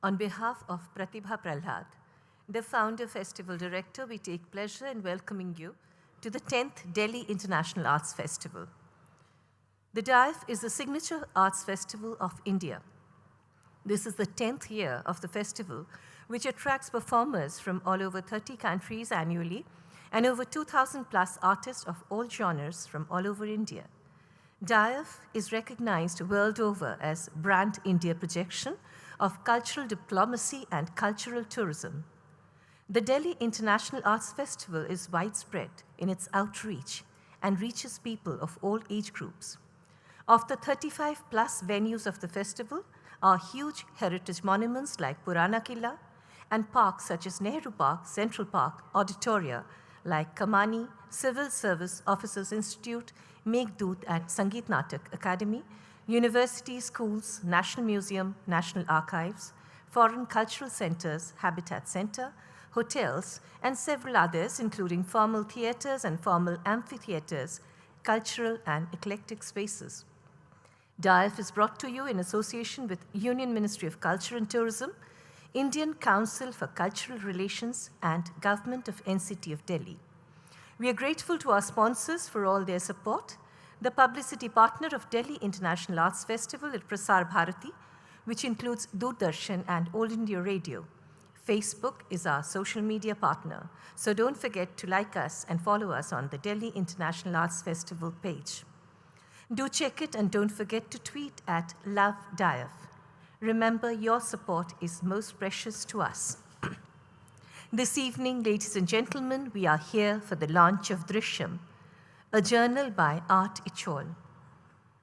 On behalf of Pratibha Prahlad, the founder festival director, we take pleasure in welcoming you to the 10th Delhi International Arts Festival. The DIFE is the signature arts festival of India. This is the 10th year of the festival, which attracts performers from all over 30 countries annually and over 2,000 plus artists of all genres from all over India. DIFE is recognized world over as brand India projection of cultural diplomacy and cultural tourism. The Delhi International Arts Festival is widespread in its outreach and reaches people of all age groups. Of the 35 plus venues of the festival are huge heritage monuments like Purana Killa and parks such as Nehru Park, Central Park, Auditoria like Kamani, Civil Service Officers Institute, Meghdoot and Sangeet Natak Academy, universities, schools, National Museum, National Archives, foreign cultural centers, Habitat Center, hotels, and several others, including formal theaters and formal amphitheaters, cultural and eclectic spaces. DIFE is brought to you in association with Union Ministry of Culture and Tourism, Indian Council for Cultural Relations, and Government of NCT of Delhi. We are grateful to our sponsors for all their support. The publicity partner of Delhi International Arts Festival is Prasar Bharati, which includes Doordarshan and All India Radio. Facebook is our social media partner, so don't forget to like us and follow us on the Delhi International Arts Festival page. Do check it and don't forget to tweet at @LoveDIFE. Remember, your support is most precious to us. This evening, ladies and gentlemen, we are here for the launch of Drishyam, a journal by Art Ichol.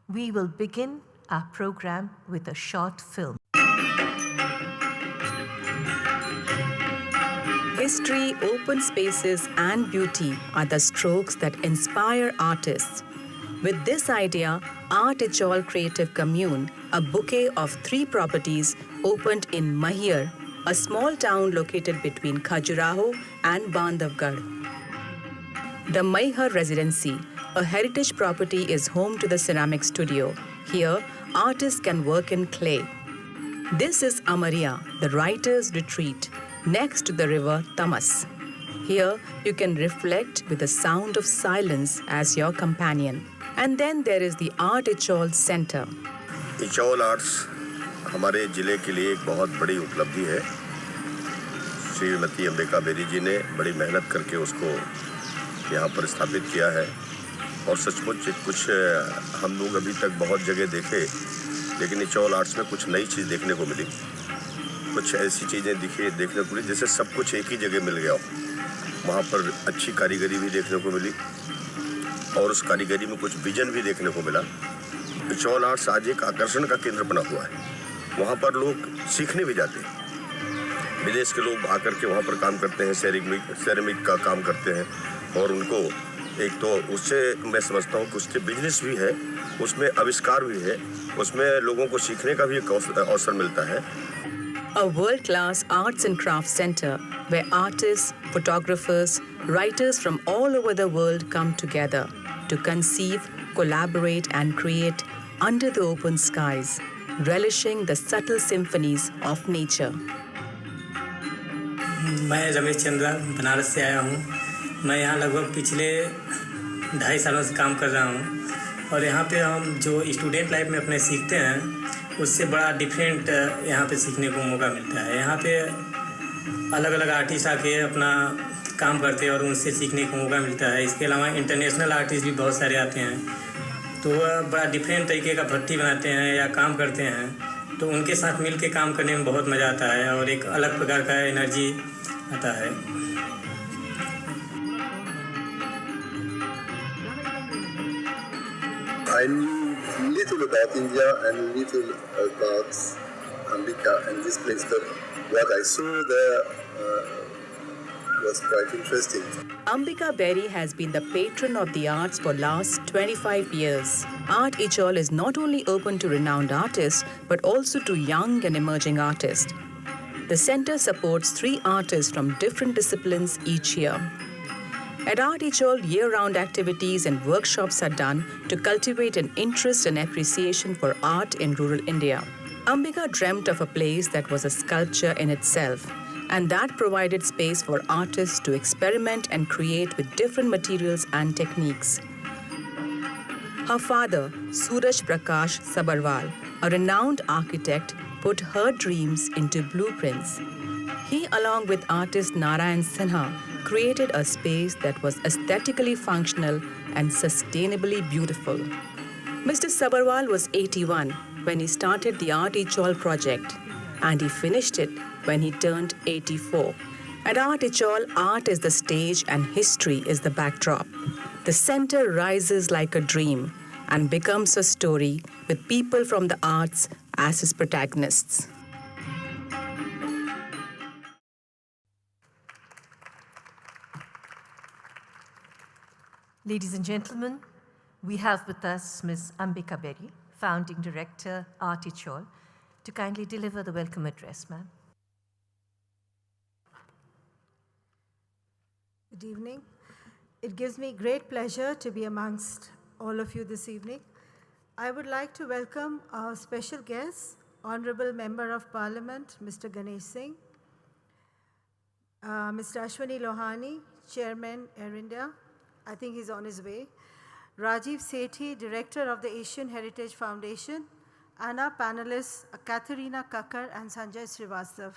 We will begin our program with a short film. History, open spaces, and beauty are the strokes that inspire artists. With this idea, Art Ichol Creative Commune, a bouquet of 3 properties, opened in Mahir, a small town located between Khajuraho and Bandhavgarh. The Mahir Residency, a heritage property, is home to the ceramic studio. Here, artists can work in clay. This is Amaria, the writer's retreat, next to the river Tamas. Here, you can reflect with the sound of silence as your companion. And then there is the Art Ichol Center. Ichol arts हमारे ज़िले के लिए एक बहुत बड़ी उपलब्धि है। Shrimati Ambika berry जी ने बड़ी मेहनत करके उसको यहाँ पर स्थापित किया है और सचमुच कुछ हम लोग अभी तक बहुत जगह देखे, लेकिन इचौल आर्ट्स में कुछ नई चीज़ देखने को मिली, कुछ ऐसी चीज़ें देखने को मिली जैसे सब कुछ एक ही जगह मिल गया हो। वहाँ पर अच्छी कारीगरी भी देखने को मिली और उस कारीगरी में कुछ विजन भी देखने को मिला। इचौल आर्ट्स आज एक आकर्षण का केंद्र बना हुआ है। वहाँ पर लोग सीखने भी जाते हैं, विदेश के लोग आकर के वहाँ पर काम करते हैं, सेरेमिक का काम करते हैं और उनको एक तो उससे मैं समझता हूँ कि उससे बिजनेस भी है, उसमें आविष्कार भी है, उसमें लोगों को सीखने का भी एक अवसर मिलता है। A world-class arts and crafts center where artists, photographers, writers from all over the world come together to conceive, collaborate and create under the open skies, relishing the subtle symphonies of nature. मैं रमेश चंद्रा बनारस से आया हूँ। मैं यहाँ लगभग पिछले 2.5 सालों से काम कर रहा हूँ और यहाँ पे हम जो स्टूडेंट लाइफ में अपने सीखते हैं उससे बड़ा डिफरेंट यहाँ पे सीखने को मौका मिलता है। यहाँ पे अलग अलग आर्टिस्ट आके अपना काम करते हैं और उनसे सीखने को मौका मिलता है। इसके अलावा इंटरनेशनल आर्टिस्ट भी बहुत सारे आते हैं, तो वह बड़ा डिफरेंट तरीके का भट्टी बनाते हैं या काम करते हैं, तो उनके साथ मिल के काम करने में बहुत मज़ा आता है और एक अलग प्रकार का एनर्जी आता है। I knew little about India and little about Ambika and this place, but what I saw there was quite interesting. Ambika Berry has been the patron of the arts for last 25 years. Art Ichol is not only open to renowned artists, but also to young and emerging artists. The center supports 3 artists from different disciplines each year. At Art Ichol, year-round activities and workshops are done to cultivate an interest and appreciation for art in rural India. Ambika dreamt of a place that was a sculpture in itself, and that provided space for artists to experiment and create with different materials and techniques. Her father, Suraj Prakash Sabarwal, a renowned architect, put her dreams into blueprints. He, along with artist Narayan Sinha, created a space that was aesthetically functional and sustainably beautiful. Mr. Sabarwal was 81 when he started the Art Ichol project, and he finished it when he turned 84. At Art Ichol, art is the stage and history is the backdrop. The center rises like a dream and becomes a story with people from the arts as its protagonists. Ladies and gentlemen, we have with us Ms. Ambika Berry, Founding Director, Art Ichol, to kindly deliver the welcome address, ma'am. Good evening. It gives me great pleasure to be amongst all of you this evening. I would like to welcome our special guest, Honorable Member of Parliament, Mr. Ganesh Singh, Mr. Ashwani Lohani, Chairman, Air India. I think he's on his way. Rajiv Sethi, Director of the Asian Heritage Foundation, and our panelists, Katharina Kakkar and Sanjay Srivastav.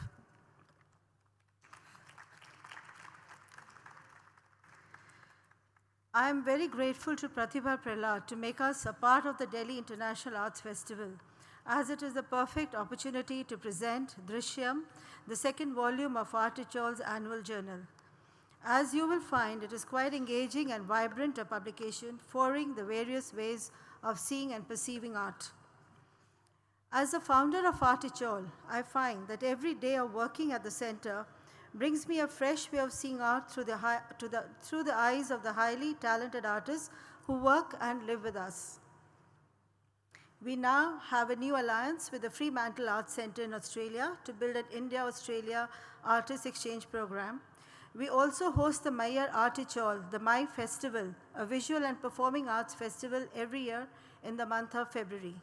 I am very grateful to Pratibha Prahlad to make us a part of the Delhi International Arts Festival, as it is the perfect opportunity to present Drishyam, the second volume of Art Ichol's annual journal. As you will find, it is quite engaging and vibrant a publication, fouring the various ways of seeing and perceiving art. As the founder of Art Ichol, I find that every day of working at the center brings me a fresh way of seeing art through the eyes of the highly talented artists who work and live with us. We now have a new alliance with the Fremantle Arts Centre in Australia to build an India-Australia Artist Exchange Program. We also host the Mayer Art Ichol, the Mai Festival, a visual and performing arts festival every year in the month of February.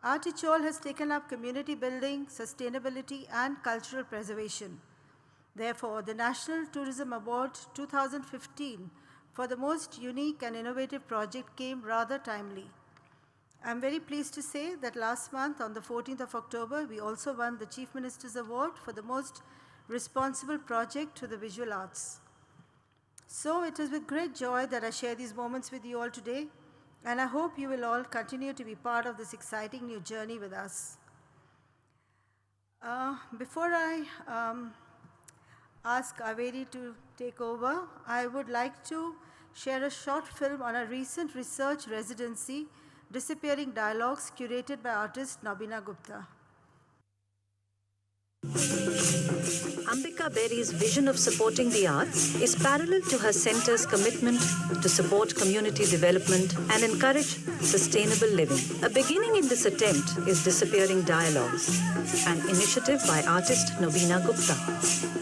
Art Ichol has taken up community building, sustainability, and cultural preservation. Therefore, the National Tourism Award 2015 for the most unique and innovative project came rather timely. I'm very pleased to say that last month, on the 14th of October, we also won the Chief Minister's Award for the most responsible project to the visual arts. So it is with great joy that I share these moments with you all today, and I hope you will all continue to be part of this exciting new journey with us. Before I ask Averi to take over, I would like to share a short film on a recent research residency, Disappearing Dialogues, curated by artist Nobina Gupta. Ambika Berry's vision of supporting the arts is parallel to her center's commitment to support community development and encourage sustainable living. A beginning in this attempt is Disappearing Dialogues, an initiative by artist Nobina Gupta.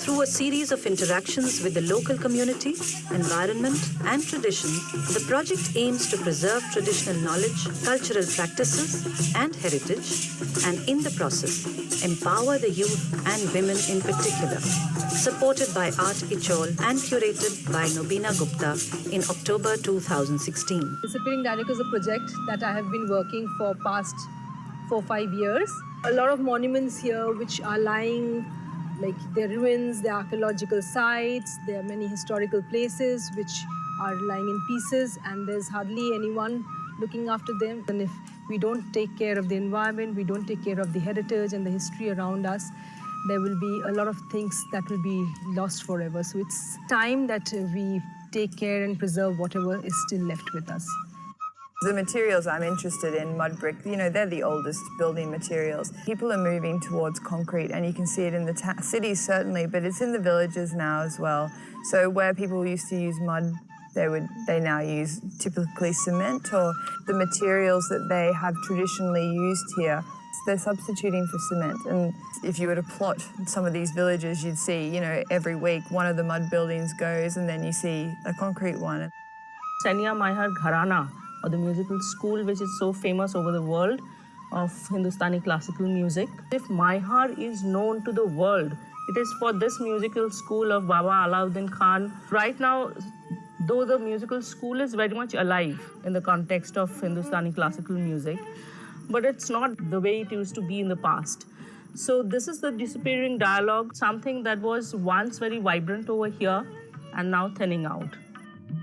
Through a series of interactions with the local community, environment, and tradition, the project aims to preserve traditional knowledge, cultural practices, and heritage, and in the process, empower the youth and women in particular. Supported by Art Ichol and curated by Nobina Gupta in October 2016. Disappearing Dialogue is a project that I have been working for past 4-5 years. A lot of monuments here which are lying, like their ruins, their archaeological sites, there are many historical places which are lying in pieces, and there's hardly anyone looking after them. And if we don't take care of the environment, we don't take care of the heritage and the history around us, there will be a lot of things that will be lost forever. So it's time that we take care and preserve whatever is still left with us. The materials I'm interested in, mud brick, they're the oldest building materials. People are moving towards concrete, and you can see it in the cities certainly, but it's in the villages now as well. So where people used to use mud, they now use typically cement, or the materials that they have traditionally used here. They're substituting for cement. And if you were to plot some of these villages, you'd see, every week one of the mud buildings goes, and then you see a concrete one. Sania Mahar Gharana, or the musical school, which is so famous over the world, of Hindustani classical music. If Maihar is known to the world, it is for this musical school of Baba Alauddin Khan. Right now, though the musical school is very much alive in the context of Hindustani classical music, but it's not the way it used to be in the past. So this is the disappearing dialogue, something that was once very vibrant over here and now thinning out.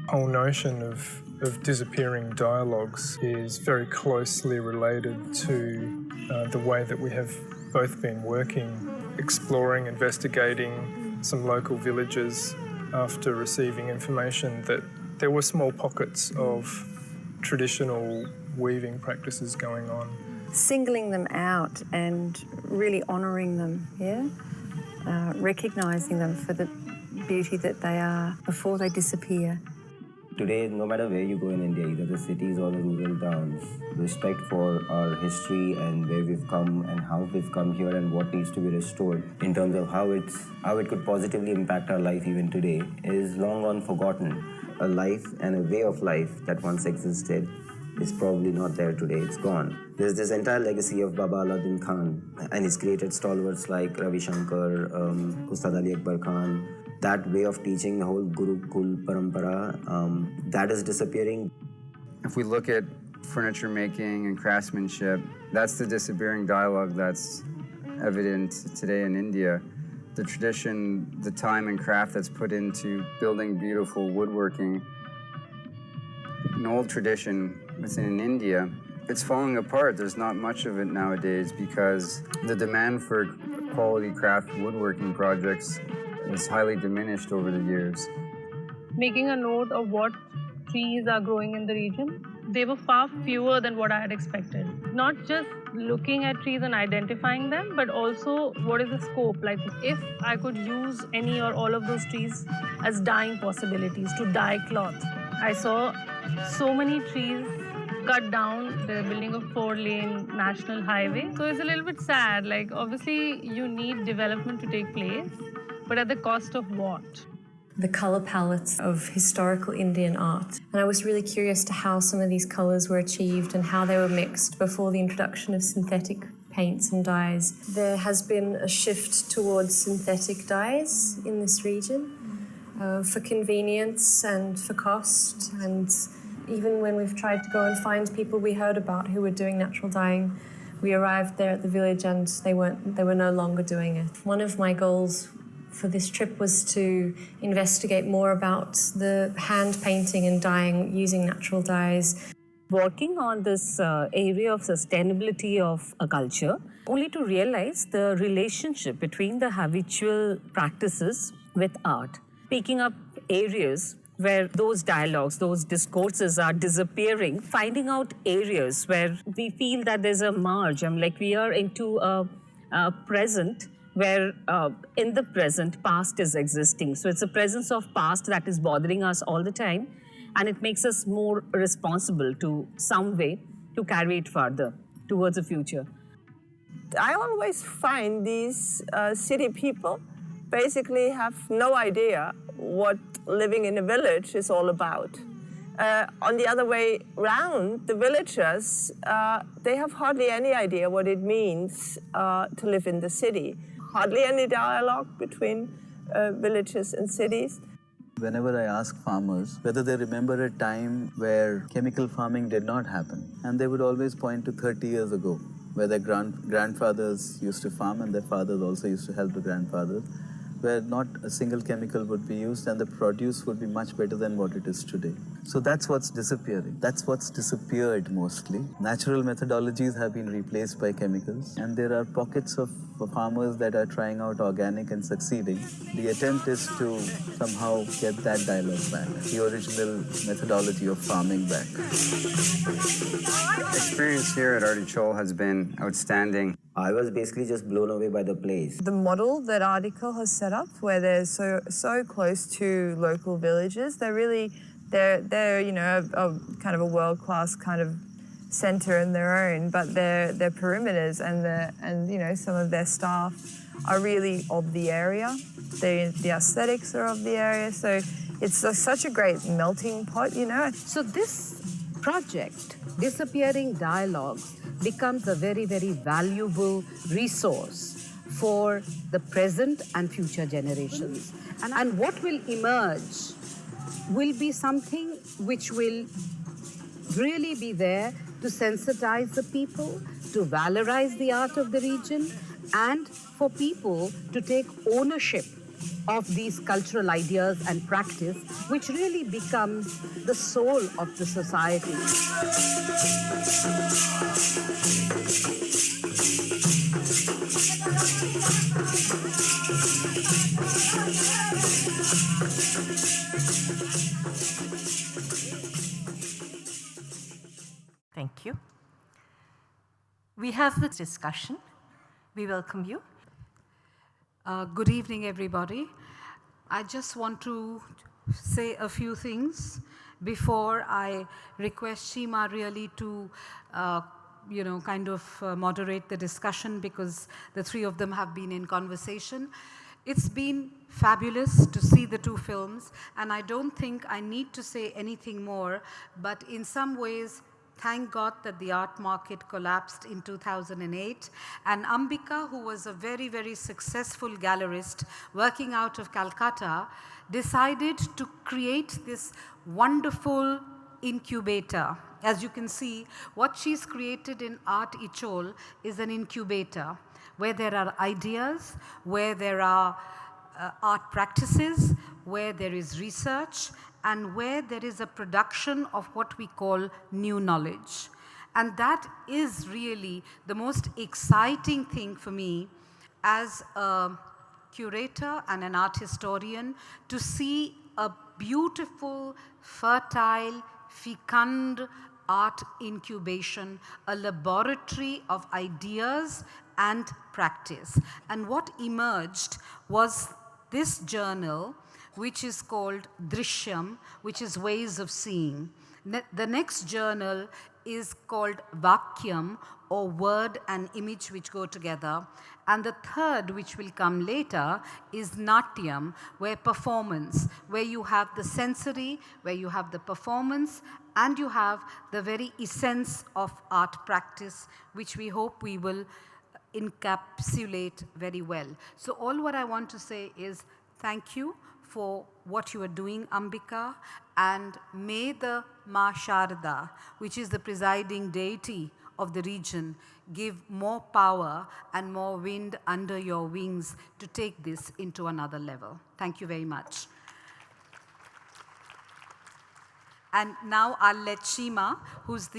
The whole notion of disappearing dialogues is very closely related to the way that we have both been working, exploring, investigating some local villages after receiving information that there were small pockets of traditional weaving practices going on. Singling them out and really honouring them, recognising them for the beauty that they are before they disappear. Today, no matter where you go in India, either the cities or the rural towns, respect for our history and where we've come and how we've come here and what needs to be restored in terms of how it could positively impact our life even today is long gone forgotten. A life and a way of life that once existed is probably not there today, it's gone. There's this entire legacy of Baba Alauddin Khan and his created stalwarts like Ravi Shankar, Ustad Ali Akbar Khan. That way of teaching, the whole Gurukul Parampara, that is disappearing. If we look at furniture making and craftsmanship, that's the disappearing dialogue that's evident today in India. The tradition, the time and craft that's put into building beautiful woodworking, an old tradition within India, it's falling apart. There's not much of it nowadays because the demand for quality craft woodworking projects is highly diminished over the years. Making a note of what trees are growing in the region, they were far fewer than what I had expected. Not just looking at trees and identifying them, but also what is the scope? Like if I could use any or all of those trees as dyeing possibilities to dye cloth. I saw so many trees cut down. They're building a 4-lane national highway. So it's a little bit sad. Like obviously you need development to take place, but at the cost of what? The colour palettes of historical Indian art. And I was really curious to how some of these colours were achieved and how they were mixed before the introduction of synthetic paints and dyes. There has been a shift towards synthetic dyes in this region for convenience and for cost. And even when we've tried to go and find people we heard about who were doing natural dyeing, we arrived there at the village and they were no longer doing it. One of my goals for this trip was to investigate more about the hand painting and dyeing using natural dyes. Working on this area of sustainability of a culture, only to realize the relationship between the habitual practices with art. Picking up areas where those dialogues, those discourses are disappearing, finding out areas where we feel that there's a merge. We are into a present where in the present, past is existing. So it's a presence of past that is bothering us all the time, and it makes us more responsible to some way to carry it further towards the future. I always find these city people basically have no idea what living in a village is all about. On the other way round, the villagers, they have hardly any idea what it means to live in the city. Hardly any dialogue between villages and cities. Whenever I ask farmers whether they remember a time where chemical farming did not happen, and they would always point to 30 years ago, where their grandfathers used to farm and their fathers also used to help the grandfathers, where not a single chemical would be used and the produce would be much better than what it is today. So that's what's disappearing. That's what's disappeared mostly. Natural methodologies have been replaced by chemicals, and there are pockets of farmers that are trying out organic and succeeding. The attempt is to somehow get that dialogue back, the original methodology of farming back. Experience here at Ichol has been outstanding. I was basically just blown away by the place. The model that Ichol has set up, where they're so close to local villages, they're a kind of a world-class kind of center in their own, but their perimeters and some of their staff are really of the area. The aesthetics are of the area, so it's such a great melting pot, So this project, Disappearing Dialogues, becomes a very, very valuable resource for the present and future generations. And what will emerge will be something which will really be there to sensitize the people, to valorize the art of the region, and for people to take ownership of these cultural ideas and practice, which really becomes the soul of the society. Thank you. We have this discussion. We welcome you. Good evening, everybody. I just want to say a few things before I request Shima really to, moderate the discussion, because the three of them have been in conversation. It's been fabulous to see the two films, and I don't think I need to say anything more, but in some ways, thank God that the art market collapsed in 2008. And Ambika, who was a very, very successful gallerist working out of Calcutta, decided to create this wonderful incubator. As you can see, what she's created in Art Ichol is an incubator where there are ideas, where there are art practices, where there is research, and where there is a production of what we call new knowledge. And that is really the most exciting thing for me as a curator and an art historian, to see a beautiful, fertile, fecund art incubation, a laboratory of ideas and practice. And what emerged was this journal, which is called Drishyam, which is ways of seeing. The next journal is called Vakyam, or word and image which go together. And the third, which will come later, is Natyam, where performance, where you have the sensory, where you have the performance, and you have the very essence of art practice, which we hope we will encapsulate very well. So all what I want to say is thank you for what you are doing, Ambika, and may the Ma Sharda, which is the presiding deity of the region, give more power and more wind under your wings to take this into another level. Thank you very much. And now I'll let Shima, who's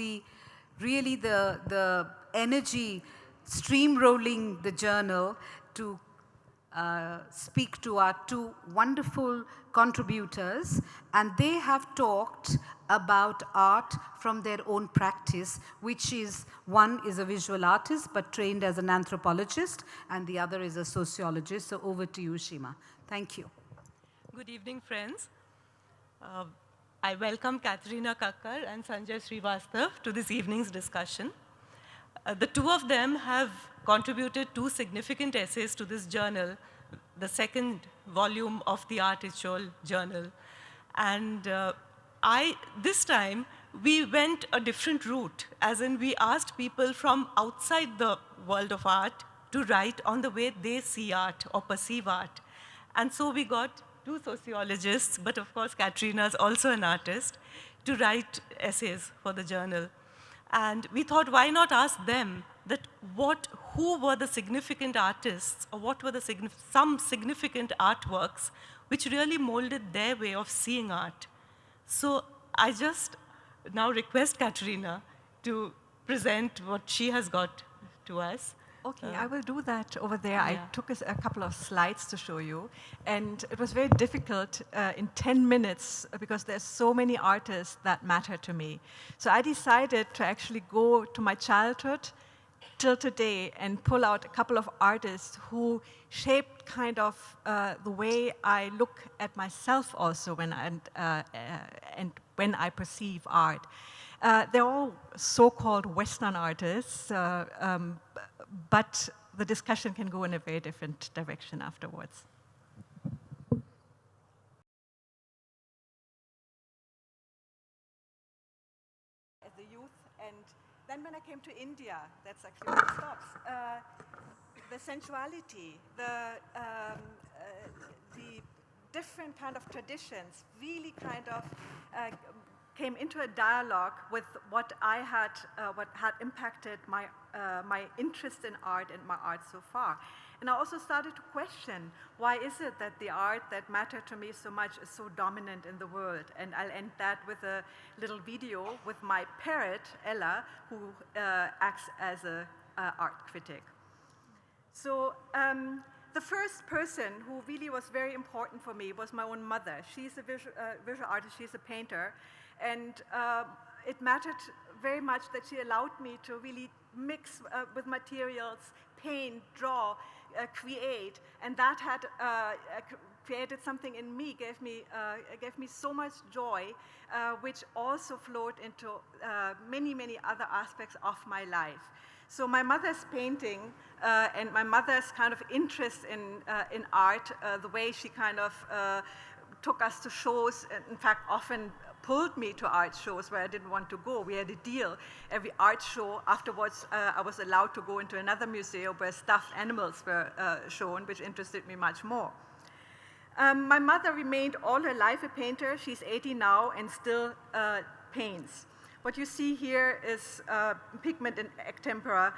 really the energy stream-rolling the journal, to speak to our two wonderful contributors, and they have talked about art from their own practice, which is, one is a visual artist but trained as an anthropologist, and the other is a sociologist. So over to you, Shima. Thank you. Good evening, friends. I welcome Katerina Kakkar and Sanjay Srivastav to this evening's discussion. The two of them have contributed two significant essays to this journal, the second volume of the Art Ichol journal. And this time, we went a different route, as in we asked people from outside the world of art to write on the way they see art or perceive art. And so we got two sociologists, but of course Katrina is also an artist, to write essays for the journal. And we thought, why not ask them that who were the significant artists, or what were some significant artworks which really molded their way of seeing art. So I just now request Katerina to present what she has got to us. Okay, I will do that over there. Yeah. I took a couple of slides to show you, and it was very difficult in 10 minutes because there's so many artists that matter to me. So I decided to actually go to my childhood till today and pull out a couple of artists who shaped kind of the way I look at myself also when and when I perceive art. They're all so-called Western artists, but the discussion can go in a very different direction afterwards. As a youth, and then when I came to India, that's actually where it stops. The sensuality, the different kind of traditions really kind of came into a dialogue with what had impacted my interest in art and my art so far. And I also started to question, why is it that the art that mattered to me so much is so dominant in the world? And I'll end that with a little video with my parrot, Ella, who acts as an art critic. So the first person who really was very important for me was my own mother. She's a visual artist, she's a painter, and it mattered very much that she allowed me to really mix with materials, paint, draw, create, and that had created something in me, gave me so much joy, which also flowed into many, many other aspects of my life. So my mother's painting and my mother's kind of interest in art, the way she kind of took us to shows, in fact, often pulled me to art shows where I didn't want to go. We had a deal. Every art show, afterwards, I was allowed to go into another museum where stuffed animals were shown, which interested me much more. My mother remained all her life a painter. She's 80 now and still paints. What you see here is pigment in extempora,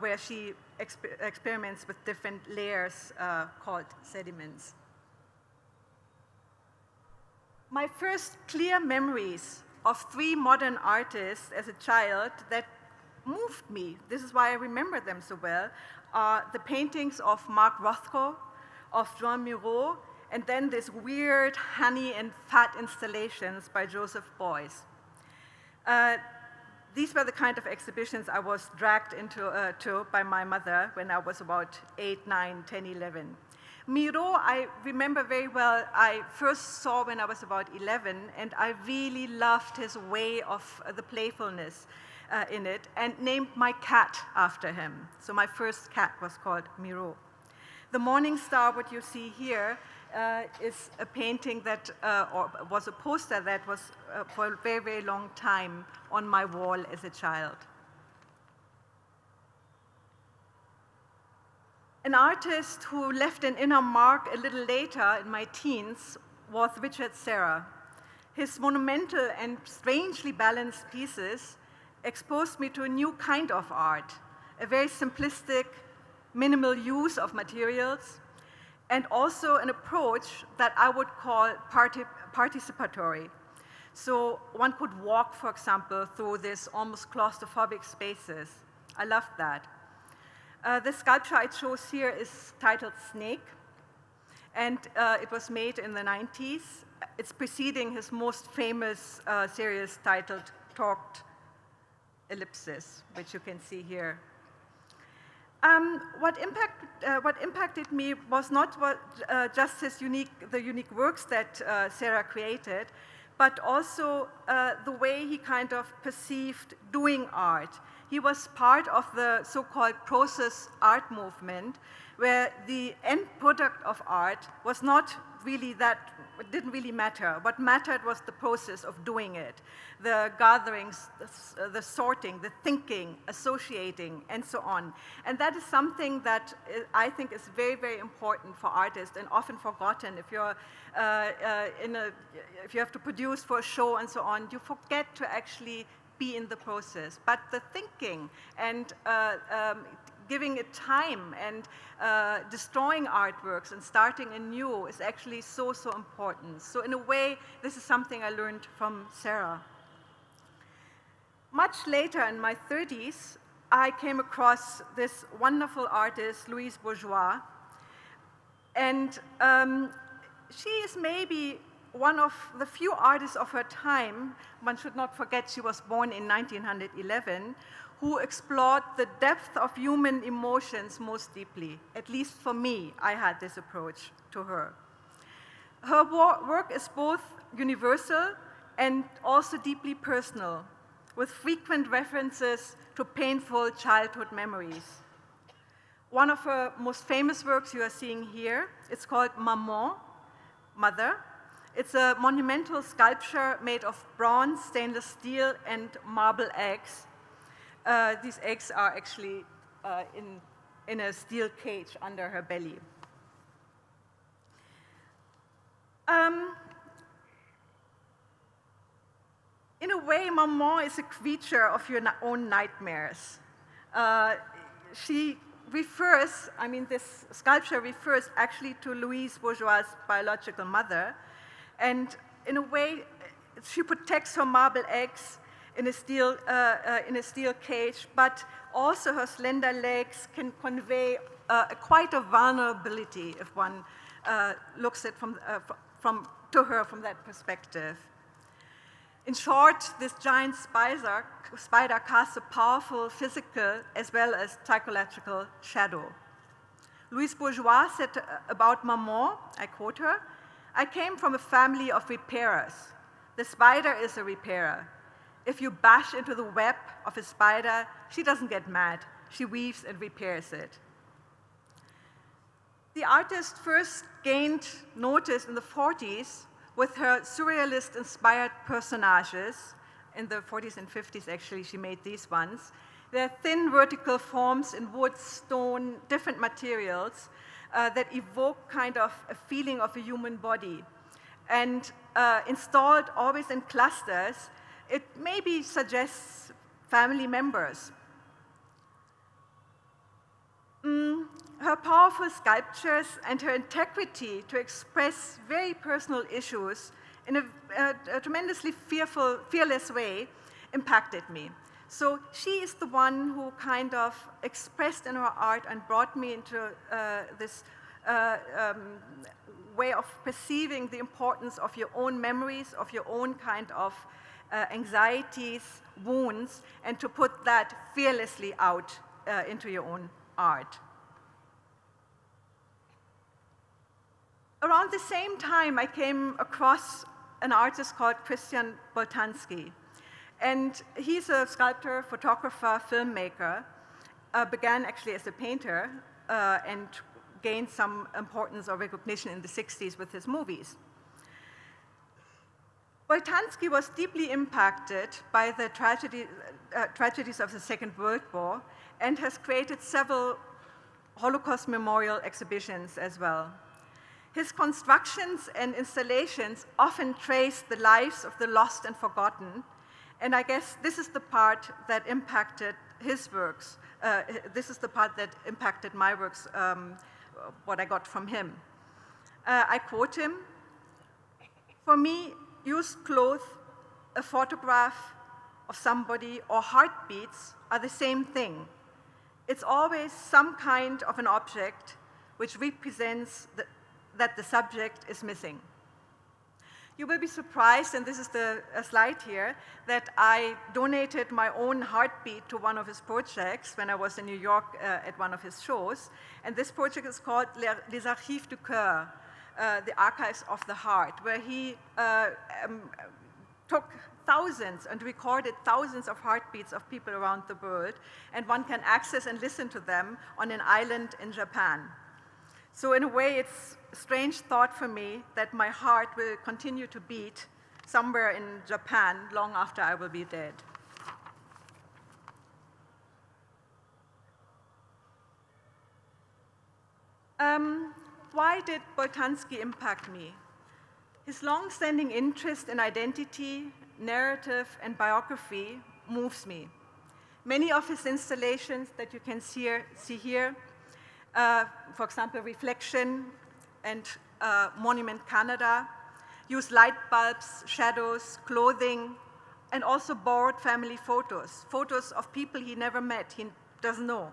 where she experiments with different layers called sediments. My first clear memories of 3 modern artists as a child that moved me, this is why I remember them so well, are the paintings of Mark Rothko, of Joan Miro, and then these weird honey and fat installations by Joseph Beuys. These were the kind of exhibitions I was dragged into by my mother when I was about 8, 9, 10, 11. Miro, I remember very well, I first saw when I was about 11, and I really loved his way of the playfulness in it, and named my cat after him. So my first cat was called Miro. The Morning Star, what you see here, is a painting that, or was a poster that was for a very, very long time on my wall as a child. An artist who left an inner mark a little later in my teens was Richard Serra. His monumental and strangely balanced pieces exposed me to a new kind of art, a very simplistic, minimal use of materials, and also an approach that I would call participatory. So one could walk, for example, through this almost claustrophobic spaces. I loved that. The sculpture I chose here is titled Snake, and it was made in the 90s. It's preceding his most famous series titled Torqued Ellipsis, which you can see here. What impacted me was not just the unique works that Serra created, but also the way he kind of perceived doing art. He was part of the so-called process art movement, where the end product of art was not really that, it didn't really matter. What mattered was the process of doing it, the gatherings, the sorting, the thinking, associating, and so on. And that is something that I think is very, very important for artists and often forgotten. If you're if you have to produce for a show and so on, you forget to actually be in the process. But the thinking and giving it time and destroying artworks and starting anew is actually so, so important. So in a way, this is something I learned from Serra. Much later, in my 30s, I came across this wonderful artist, Louise Bourgeois. And she is maybe one of the few artists of her time, one should not forget she was born in 1911, who explored the depth of human emotions most deeply. At least for me, I had this approach to her. Her work is both universal and also deeply personal, with frequent references to painful childhood memories. One of her most famous works you are seeing here, it's called Maman, Mother. It's a monumental sculpture made of bronze, stainless steel, and marble eggs. These eggs are actually in a steel cage under her belly. In a way, Maman is a creature of your own nightmares. She refers, I mean, this sculpture refers actually to Louise Bourgeois' biological mother. And in a way, she protects her marble eggs in a steel cage, but also her slender legs can convey quite a vulnerability if one looks at to her from that perspective. In short, this giant spider casts a powerful physical as well as psychological shadow. Louise Bourgeois said about Maman, I quote her, "I came from a family of repairers. The spider is a repairer. If you bash into the web of a spider, she doesn't get mad. She weaves and repairs it." The artist first gained notice in the 40s with her surrealist-inspired personages. In the 40s and 50s, actually, she made these ones. They're thin vertical forms in wood, stone, different materials that evoke kind of a feeling of a human body. And installed always in clusters, it maybe suggests family members. Her powerful sculptures and her integrity to express very personal issues in a tremendously fearless way impacted me. So she is the one who kind of expressed in her art and brought me into this way of perceiving the importance of your own memories, of your own kind of anxieties, wounds, and to put that fearlessly out into your own art. Around the same time, I came across an artist called Christian Boltanski. And he's a sculptor, photographer, filmmaker, began actually as a painter and gained some importance or recognition in the 60s with his movies. Boltanski was deeply impacted by the tragedies of the Second World War and has created several Holocaust memorial exhibitions as well. His constructions and installations often trace the lives of the lost and forgotten, and I guess this is the part that impacted his works. This is the part that impacted my works, what I got from him. I quote him, "For me, used clothes, a photograph of somebody, or heartbeats are the same thing. It's always some kind of an object which represents that the subject is missing." You will be surprised, and this is the slide here, that I donated my own heartbeat to one of his projects when I was in New York at one of his shows. And this project is called Les Archives du Cœur, the Archives of the Heart, where he took thousands and recorded thousands of heartbeats of people around the world, and one can access and listen to them on an island in Japan. So in a way, it's a strange thought for me that my heart will continue to beat somewhere in Japan long after I will be dead. Why did Boltanski impact me? His long-standing interest in identity, narrative, and biography moves me. Many of his installations that you can see here, for example, Reflection and Monument Canada, use light bulbs, shadows, clothing, and also borrowed family photos, photos of people he never met, he doesn't know.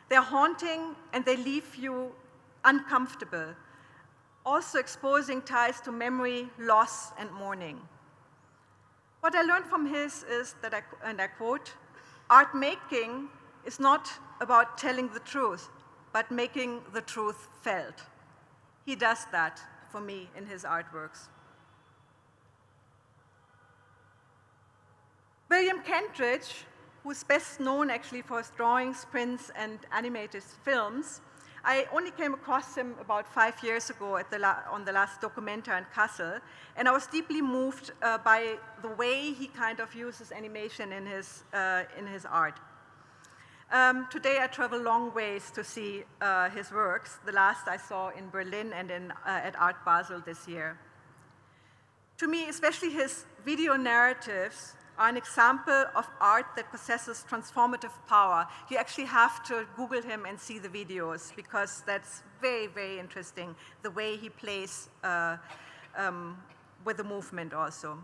They're haunting and they leave you uncomfortable, also exposing ties to memory, loss, and mourning. What I learned from his is that, and I quote, "Art making is not about telling the truth, but making the truth felt." He does that for me in his artworks. William Kentridge, who's best known actually for his drawings, prints, and animated films, I only came across him about 5 years ago on the last Documenta in Kassel, and I was deeply moved by the way he kind of uses animation in his art. Today I travel long ways to see his works. The last I saw in Berlin and at Art Basel this year. To me, especially his video narratives are an example of art that possesses transformative power. You actually have to Google him and see the videos because that's very, very interesting, the way he plays with the movement also.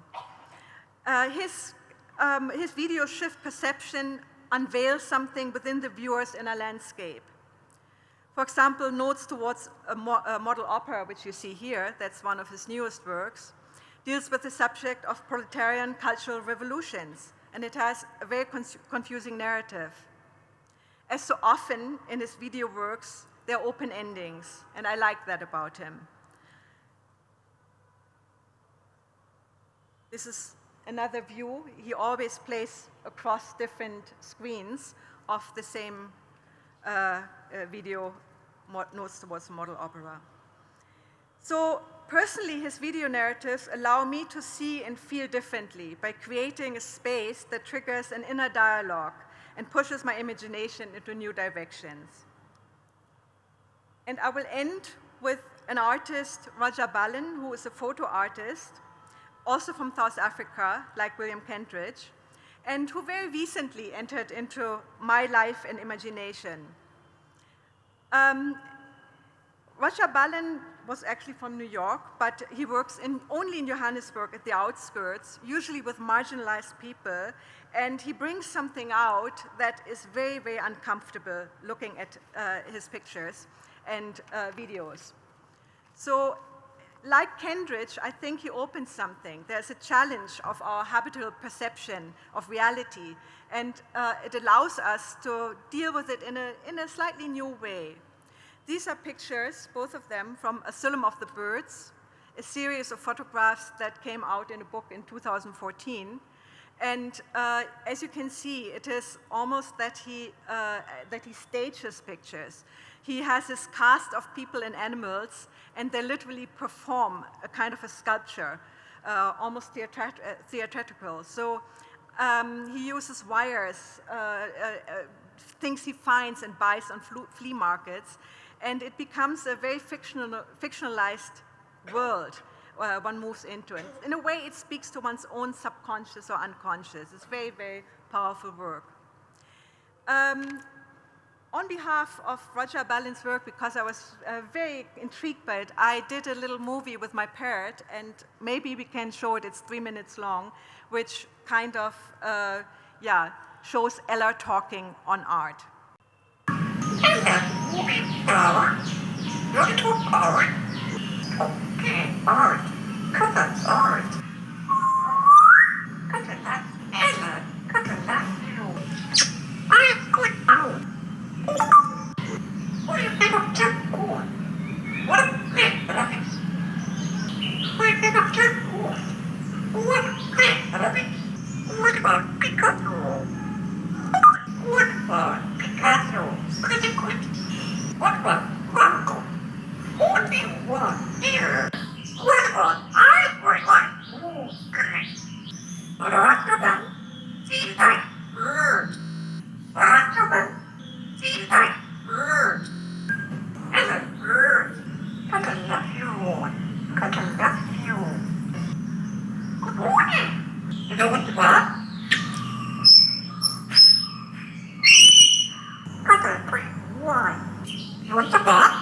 His videos shift perception, unveil something within the viewer's inner landscape. For example, Notes Towards a Model Opera, which you see here, that's one of his newest works, deals with the subject of proletarian cultural revolutions, and it has a very confusing narrative. As so often in his video works, there are open endings, and I like that about him. This is another view. He always plays across different screens of the same video, Notes Towards a Model Opera. So personally, his video narratives allow me to see and feel differently by creating a space that triggers an inner dialogue and pushes my imagination into new directions. And I will end with an artist, Raja Balin, who is a photo artist, also from South Africa, like William Kentridge, and who very recently entered into my life and imagination. Raja Balin was actually from New York, but he works only in Johannesburg at the outskirts, usually with marginalized people, and he brings something out that is very, very uncomfortable looking at his pictures and videos. So, like Kendridge, I think he opens something. There's a challenge of our habitual perception of reality, and it allows us to deal with it in a slightly new way. These are pictures, both of them, from Asylum of the Birds, a series of photographs that came out in a book in 2014. And as you can see, it is almost that he stages pictures. He has this cast of people and animals, and they literally perform a kind of a sculpture, almost theatrical. So he uses wires, things he finds and buys on flea markets, and it becomes a very fictionalized world one moves into. And in a way, it speaks to one's own subconscious or unconscious. It's very, very powerful work. On behalf of Raja Balin's work, because I was very intrigued by it, I did a little movie with my parrot, and maybe we can show it. It's 3 minutes long, which kind of, shows Ella talking on art. Art. Coconut art. Coconut Ella. Coconut you. I'm good out. What do you think of Temple? What a great graphics. What do you think of Temple? What great graphics. What about Picasso? What about Picasso? Pretty good. What about Van Gogh? Only one here. What about I for one? Great. Rastaman, see that bird. Rastaman, see that bird. And a bird. Got a nephew. Got a nephew. Good morning. You know what the what? Got a great one. You want the what?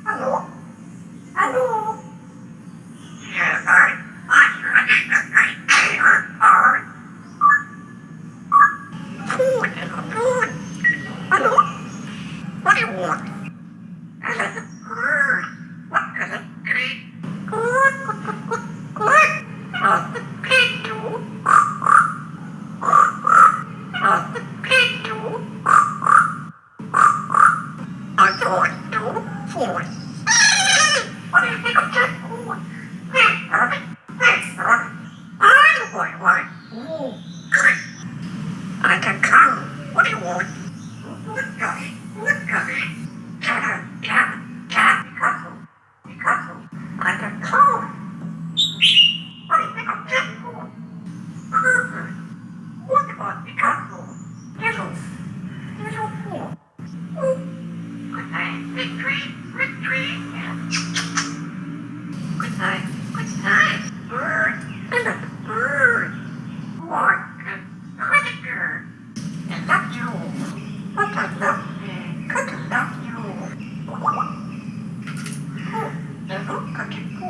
Hello? Hello? Yes, I What? Ooh. I can come. What do you want? I can come. What do you think I'm dead for? What about Picasso? Little fool. Good night, victory, victory. Good night, good night. Bird, I love the bird. What a predator. I love you. What I love you. Good to love you. Oh, never got to go.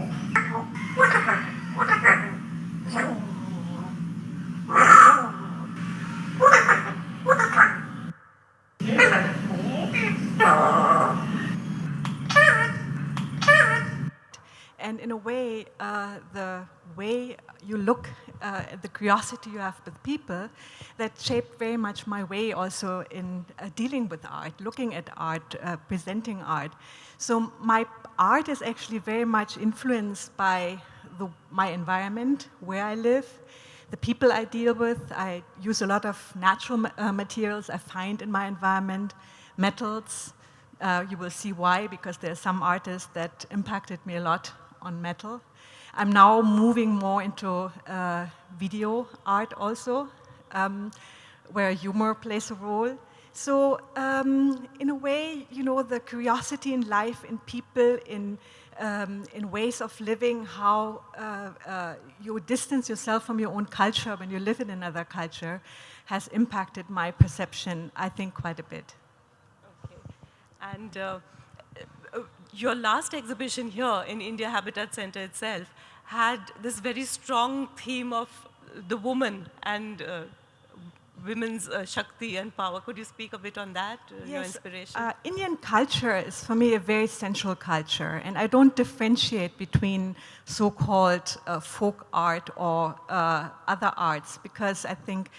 What about it? What about it? What about it? What about it? And in a way, the way you look, the curiosity you have with people, that shaped very much my way also in dealing with art, looking at art, presenting art. So my art is actually very much influenced by my environment, where I live, the people I deal with. I use a lot of natural materials I find in my environment, metals. You will see why, because there are some artists that impacted me a lot on metal. I'm now moving more into video art also, where humor plays a role. So in a way, you know, the curiosity in life, in people, in ways of living, how you distance yourself from your own culture when you live in another culture, has impacted my perception, I think, quite a bit. And your last exhibition here in India Habitat Center itself had this very strong theme of the woman and women's Shakti and power. Could you speak a bit on that, your inspiration? Indian culture is, for me, a very central culture, and I don't differentiate between so-called folk art or other arts, because I think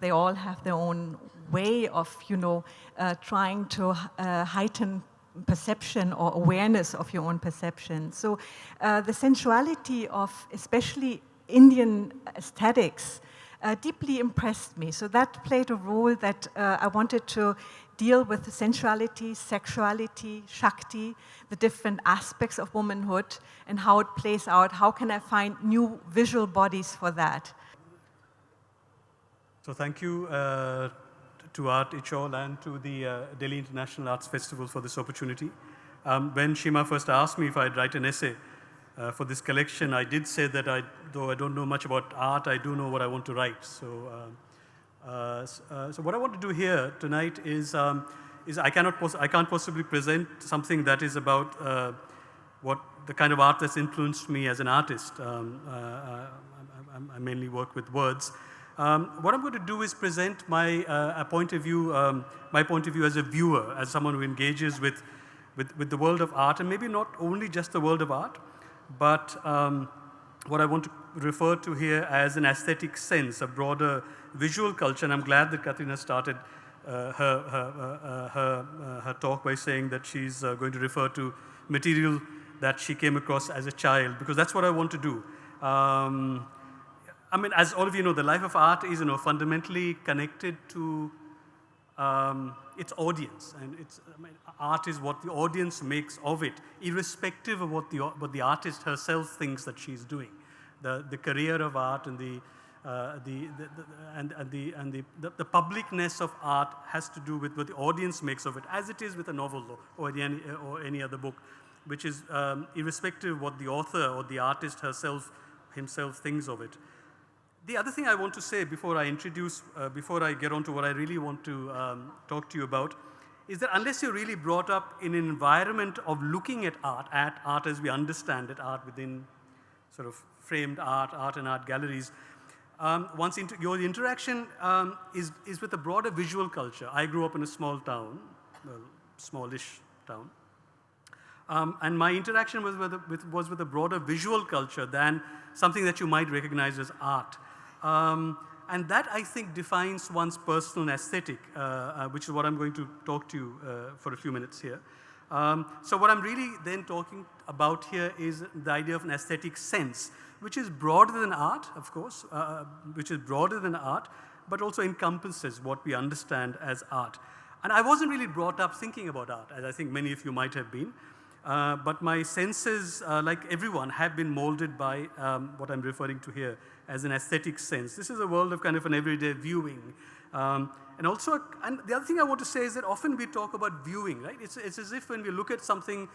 they all have their own way of, you know, trying to heighten perception or awareness of your own perception. So the sensuality of especially Indian aesthetics deeply impressed me. So that played a role that I wanted to deal with sensuality, sexuality, Shakti, the different aspects of womanhood and how it plays out. How can I find new visual bodies for that? So thank you to Art Ichol and to the Delhi International Arts Festival for this opportunity. When Shima first asked me if I'd write an essay for this collection, I did say that though I don't know much about art, I do know what I want to write. So, so what I want to do here tonight is I can't possibly present something that is about what the kind of art that's influenced me as an artist. I mainly work with words. What I'm going to do is present my point of view as a viewer, as someone who engages with the world of art, and maybe not only just the world of art, but what I want to refer to here as an aesthetic sense, a broader visual culture. And I'm glad that Katrina started her talk by saying that she's going to refer to material that she came across as a child, because that's what I want to do. I mean, as all of you know, the life of art is, fundamentally connected to its audience, and art is what the audience makes of it, irrespective of what the artist herself thinks that she's doing. The career of art and the publicness of art has to do with what the audience makes of it, as it is with a novel or any other book, which is irrespective of what the author or the artist himself thinks of it. The other thing I want to say before I get on to what I really want to talk to you about, is that unless you're really brought up in an environment of looking at art as we understand it, art within sort of framed art and art galleries, your interaction is with a broader visual culture. I grew up in a small town, well, smallish town, and my interaction was with a broader visual culture than something that you might recognize as art. And that, I think, defines one's personal aesthetic, which is what I'm going to talk to you for a few minutes here. So what I'm really then talking about here is the idea of an aesthetic sense, which is broader than art, of course, but also encompasses what we understand as art. And I wasn't really brought up thinking about art, as I think many of you might have been. But my senses, like everyone, have been molded by what I'm referring to here as an aesthetic sense. This is a world of kind of an everyday viewing. And also, and the other thing I want to say is that often we talk about viewing, right? It's as if when we look at something,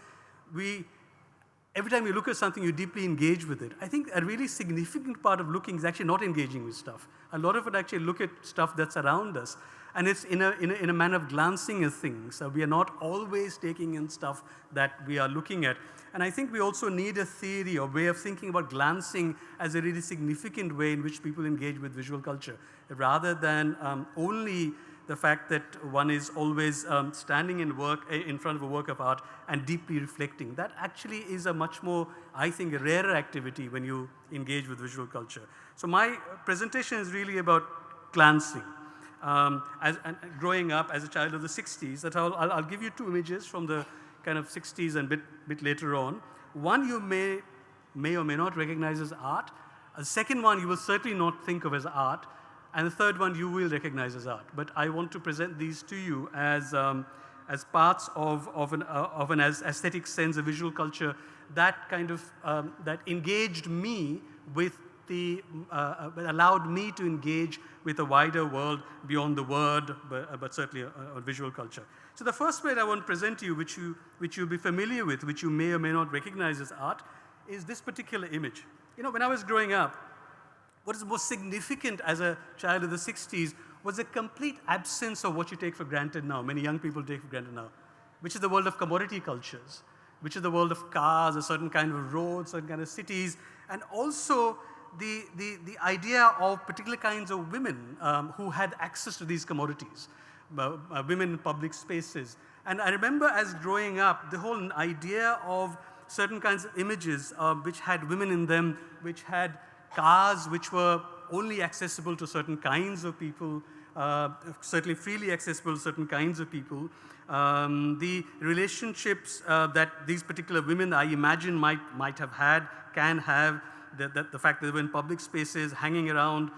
every time you look at something, you deeply engage with it. I think a really significant part of looking is actually not engaging with stuff. A lot of it actually look at stuff that's around us. And it's in a manner of glancing at things. So we are not always taking in stuff that we are looking at. And I think we also need a theory or way of thinking about glancing as a really significant way in which people engage with visual culture, rather than only the fact that one is always standing in front of a work of art and deeply reflecting. That actually is a much more, I think, a rarer activity when you engage with visual culture. So my presentation is really about glancing. And growing up as a child of the 60s, that I'll give you two images from the kind of 60s and bit later on. One you may or may not recognize as art. A second one you will certainly not think of as art. And the third one you will recognize as art. But I want to present these to you as parts of an aesthetic sense, a visual culture that kind of that engaged me with allowed me to engage with a wider world beyond the word, but certainly a visual culture. So the first plate I want to present to you, which you'll be familiar with, which you may or may not recognize as art, is this particular image. You know, when I was growing up, what is most significant as a child of the 60s was a complete absence of what you take for granted now, many young people take for granted now, which is the world of commodity cultures, which is the world of cars, a certain kind of roads, certain kind of cities, and also the idea of particular kinds of women who had access to these commodities, women in public spaces. And I remember as growing up, the whole idea of certain kinds of images which had women in them, which had cars which were only accessible to certain kinds of people, certainly freely accessible to certain kinds of people. The relationships that these particular women, I imagine, might have had, can have, the fact that they were in public spaces, hanging around,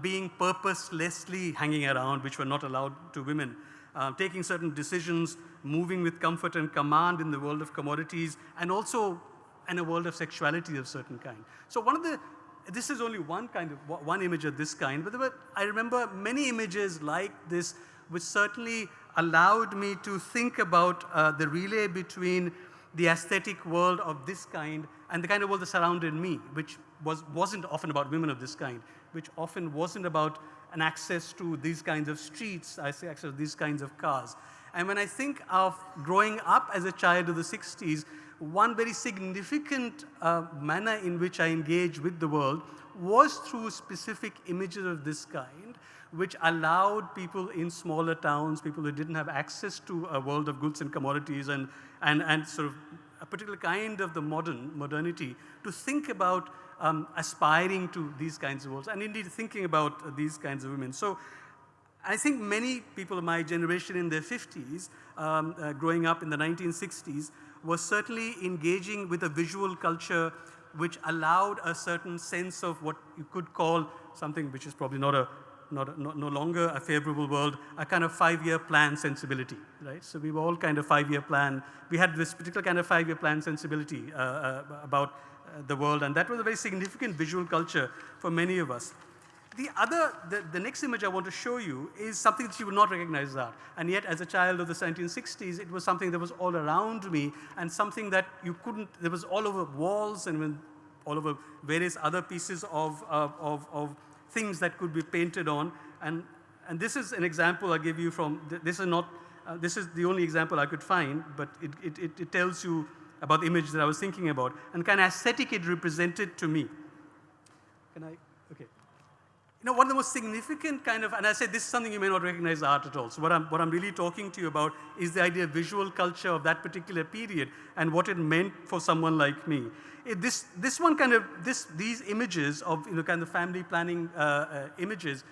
being purposelessly hanging around, which were not allowed to women, taking certain decisions, moving with comfort and command in the world of commodities, and also in a world of sexuality of certain kind. So this is only one image of this kind, but I remember many images like this, which certainly allowed me to think about the relay between the aesthetic world of this kind and the kind of world that surrounded me, which wasn't often about women of this kind, which often wasn't about an access to these kinds of streets, I say access to these kinds of cars. And when I think of growing up as a child of the 60s, one very significant manner in which I engaged with the world was through specific images of this kind, which allowed people in smaller towns, people who didn't have access to a world of goods and commodities and sort of a particular kind of the modernity, to think about aspiring to these kinds of worlds, and indeed thinking about these kinds of women. So I think many people of my generation in their 50s, growing up in the 1960s, were certainly engaging with a visual culture which allowed a certain sense of what you could call something which is probably no longer a favorable world, a kind of 5-year plan sensibility, right? So we were all kind of 5-year plan. We had this particular kind of 5-year plan sensibility about the world, and that was a very significant visual culture for many of us. The next image I want to show you is something that you would not recognize as art. And yet, as a child of the 1960s, it was something that was all around me and something that you couldn't, there was all over walls and all over various other pieces of things that could be painted on. And this is an example I give you from, this is the only example I could find, but it tells you about the image that I was thinking about and kind of aesthetic it represented to me. Okay. You know, one of the most significant kind of, and I said this is something you may not recognize art at all. So what I'm really talking to you about is the idea of visual culture of that particular period and what it meant for someone like me. These images of kind of family planning images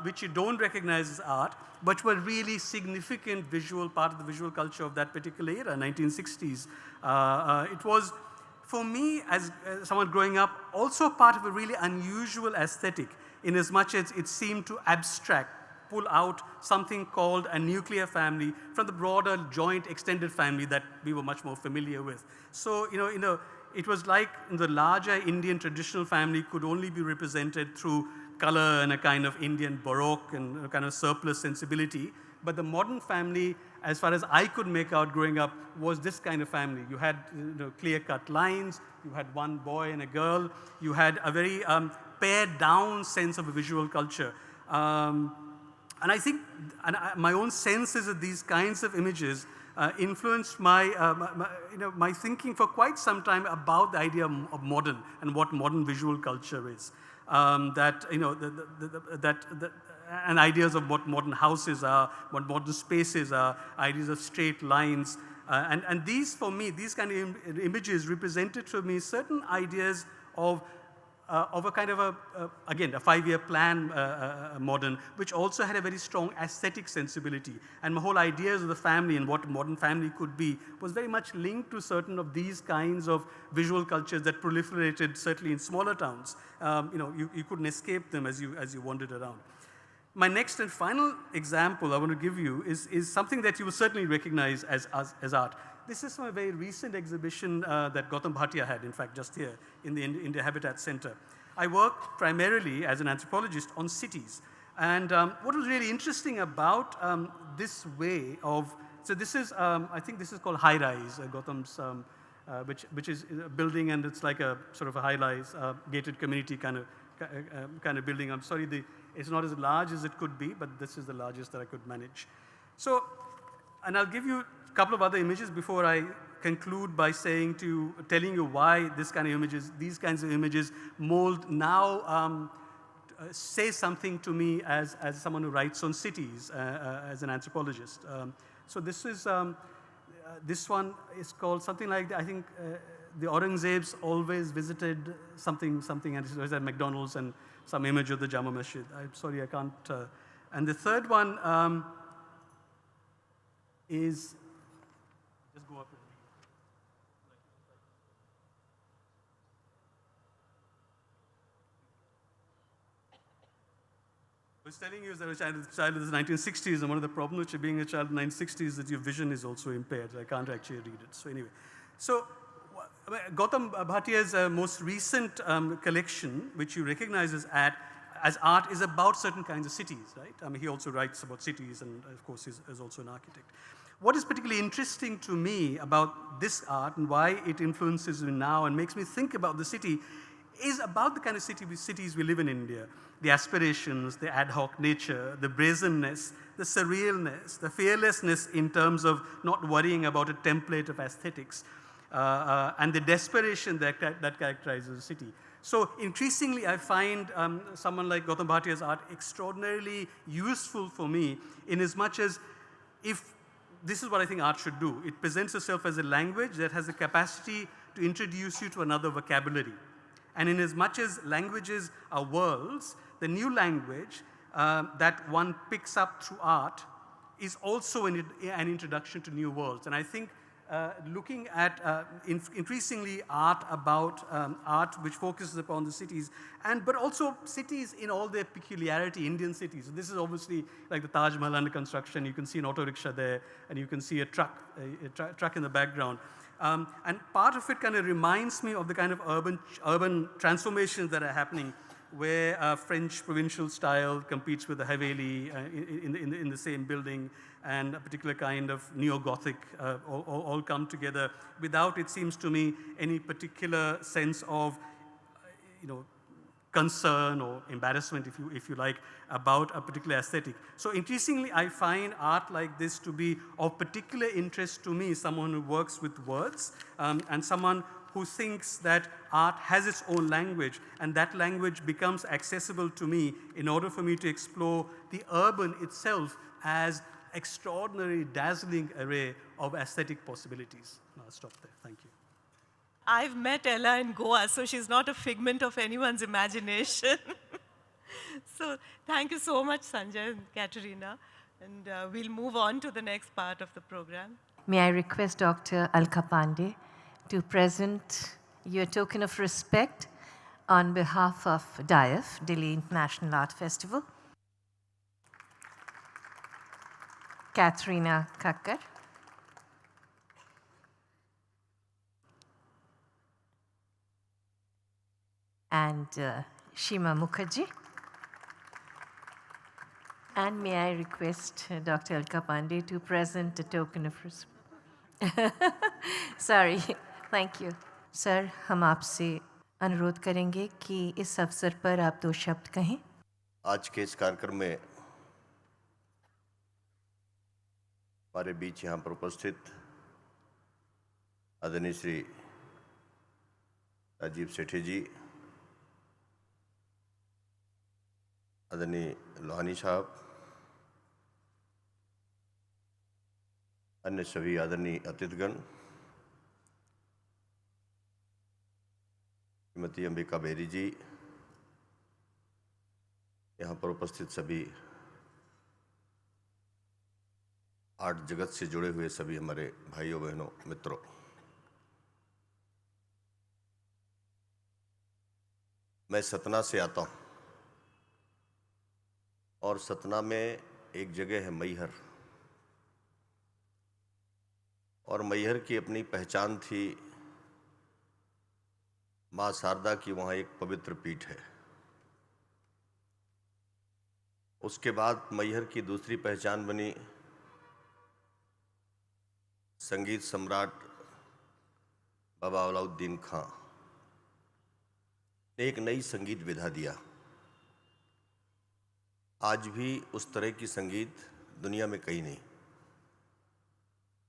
which you don't recognize as art, but were really significant part of the visual culture of that particular era, 1960s. It was, for me, as someone growing up, also part of a really unusual aesthetic, in as much as it seemed to pull out something called a nuclear family from the broader joint extended family that we were much more familiar with. So, it was like the larger Indian traditional family could only be represented through color and a kind of Indian Baroque and a kind of surplus sensibility. But the modern family, as far as I could make out growing up, was this kind of family. You had clear-cut lines, you had one boy and a girl, you had a very pared down sense of a visual culture. And I think my own sense is that these kinds of images influenced my thinking for quite some time about the idea of modern and what modern visual culture is. And ideas of what modern houses are, what modern spaces are, ideas of straight lines. And these, for me, these kind of images represented for me certain ideas of a kind of again, a 5-year plan modern, which also had a very strong aesthetic sensibility. And my whole ideas of the family and what modern family could be was very much linked to certain of these kinds of visual cultures that proliferated, certainly in smaller towns. You couldn't escape them as you wandered around. My next and final example I want to give you is something that you will certainly recognize as art. This is from a very recent exhibition that Gautam Bhatia had, in fact, just here in the India Habitat Center. I work primarily as an anthropologist on cities. And what was really interesting about this way of, so this is, I think this is called High Rise, Gautam's, which is a building, and it's like a sort of a high-rise gated community kind of building. I'm sorry, it's not as large as it could be, but this is the largest that I could manage. So, and I'll give you a couple of other images before I conclude by telling you why these kinds of images mold now say something to me as someone who writes on cities, as an anthropologist. So this one is called something like, I think, the Aurangzebs always visited something, and it was at McDonald's, and some image of the Jama Masjid. I'm sorry, I can't. And the third one is, just go up and read. I was telling you that a child of the 1960s, and one of the problems with being a child of the 1960s is that your vision is also impaired. I can't actually read it. So anyway, so Gautam Bhatia's most recent collection, which you recognize as art, is about certain kinds of cities, right? I mean, he also writes about cities, and of course is also an architect. What is particularly interesting to me about this art and why it influences me now and makes me think about the city is about the kind of cities we live in India. The aspirations, the ad hoc nature, the brazenness, the surrealness, the fearlessness in terms of not worrying about a template of aesthetics, and the desperation that characterizes the city. So increasingly, I find someone like Gautam Bhatia's art extraordinarily useful for me, in as much as if this is what I think art should do. It presents itself as a language that has the capacity to introduce you to another vocabulary. And in as much as languages are worlds, the new language that one picks up through art is also an introduction to new worlds. And I think looking at increasingly art which focuses upon the cities, but also cities in all their peculiarity, Indian cities. So this is obviously like the Taj Mahal under construction. You can see an auto rickshaw there, and you can see a truck in the background. And part of it kind of reminds me of the kind of urban transformations that are happening, where French provincial style competes with the Haveli in the same building, and a particular kind of neo-Gothic all come together without, it seems to me, any particular sense of concern or embarrassment, if you like, about a particular aesthetic. So increasingly, I find art like this to be of particular interest to me, someone who works with words, and someone who thinks that art has its own language, and that language becomes accessible to me in order for me to explore the urban itself as extraordinary, dazzling array of aesthetic possibilities. I'll stop there. Thank you. I've met Ella in Goa, so she's not a figment of anyone's imagination. So thank you so much, Sanjay and Katerina. And we'll move on to the next part of the program. May I request Dr. Alka Pandey to present you a token of respect on behalf of DIAF, Delhi International Art Festival. Katrina Kakkar. And Shima Mukherjee. And may I request Dr. Alka Pandey to present a token of respect. Sorry, thank you. Sir, हम आपसे अनुरोध करेंगे कि इस अवसर पर आप 2 शब्द कहें. आज के इस कार्यक्रम में हमारे बीच यहाँ पर उपस्थित आदरणीय श्री राजीव सेठी जी, आदरणीय लोहानी साहब, अन्य सभी आदरणीय अतिथिगण, श्रीमती अंबिका बेरी जी, यहाँ पर उपस्थित सभी आर्ट जगत से जुड़े हुए सभी हमारे भाइयों बहनों मित्रों, मैं सतना से आता हूँ और सतना में एक जगह है मैहर, और मैहर की अपनी पहचान थी। माँ शारदा की वहाँ एक पवित्र पीठ है। उसके बाद मैहर की दूसरी पहचान बनी संगीत सम्राट बाबा अलाउद्दीन खां ने एक नई संगीत विधा दिया। आज भी उस तरह की संगीत दुनिया में कहीं नहीं।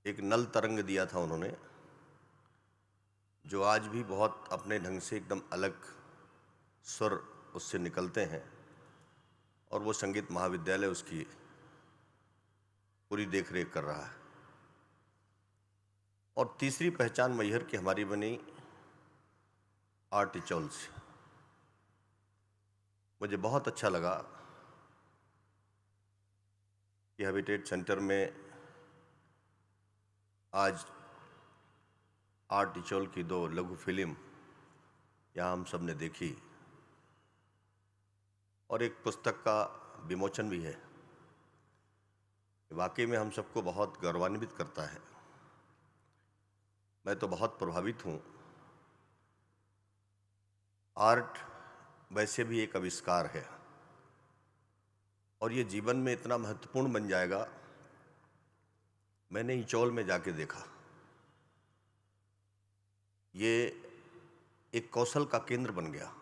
एक नल तरंग दिया था उन्होंने, जो आज भी बहुत अपने ढंग से एकदम अलग सुर उससे निकलते हैं, और वो संगीत महाविद्यालय उसकी पूरी देखरेख कर रहा है। और तीसरी पहचान मैहर की हमारी बनी आर्ट इचोल से। मुझे बहुत अच्छा लगा कि हैबिटेट सेंटर में आज आर्ट इचोल की 2 लघु फिल्म यहाँ हम सब ने देखी, और एक पुस्तक का विमोचन भी है। वाकई में हम सबको बहुत गौरवान्वित करता है। मैं तो बहुत प्रभावित हूँ। आर्ट वैसे भी एक आविष्कार है, और ये जीवन में इतना महत्वपूर्ण बन जाएगा। मैंने इचोल में जाके देखा, ये एक कौशल का केंद्र बन गया।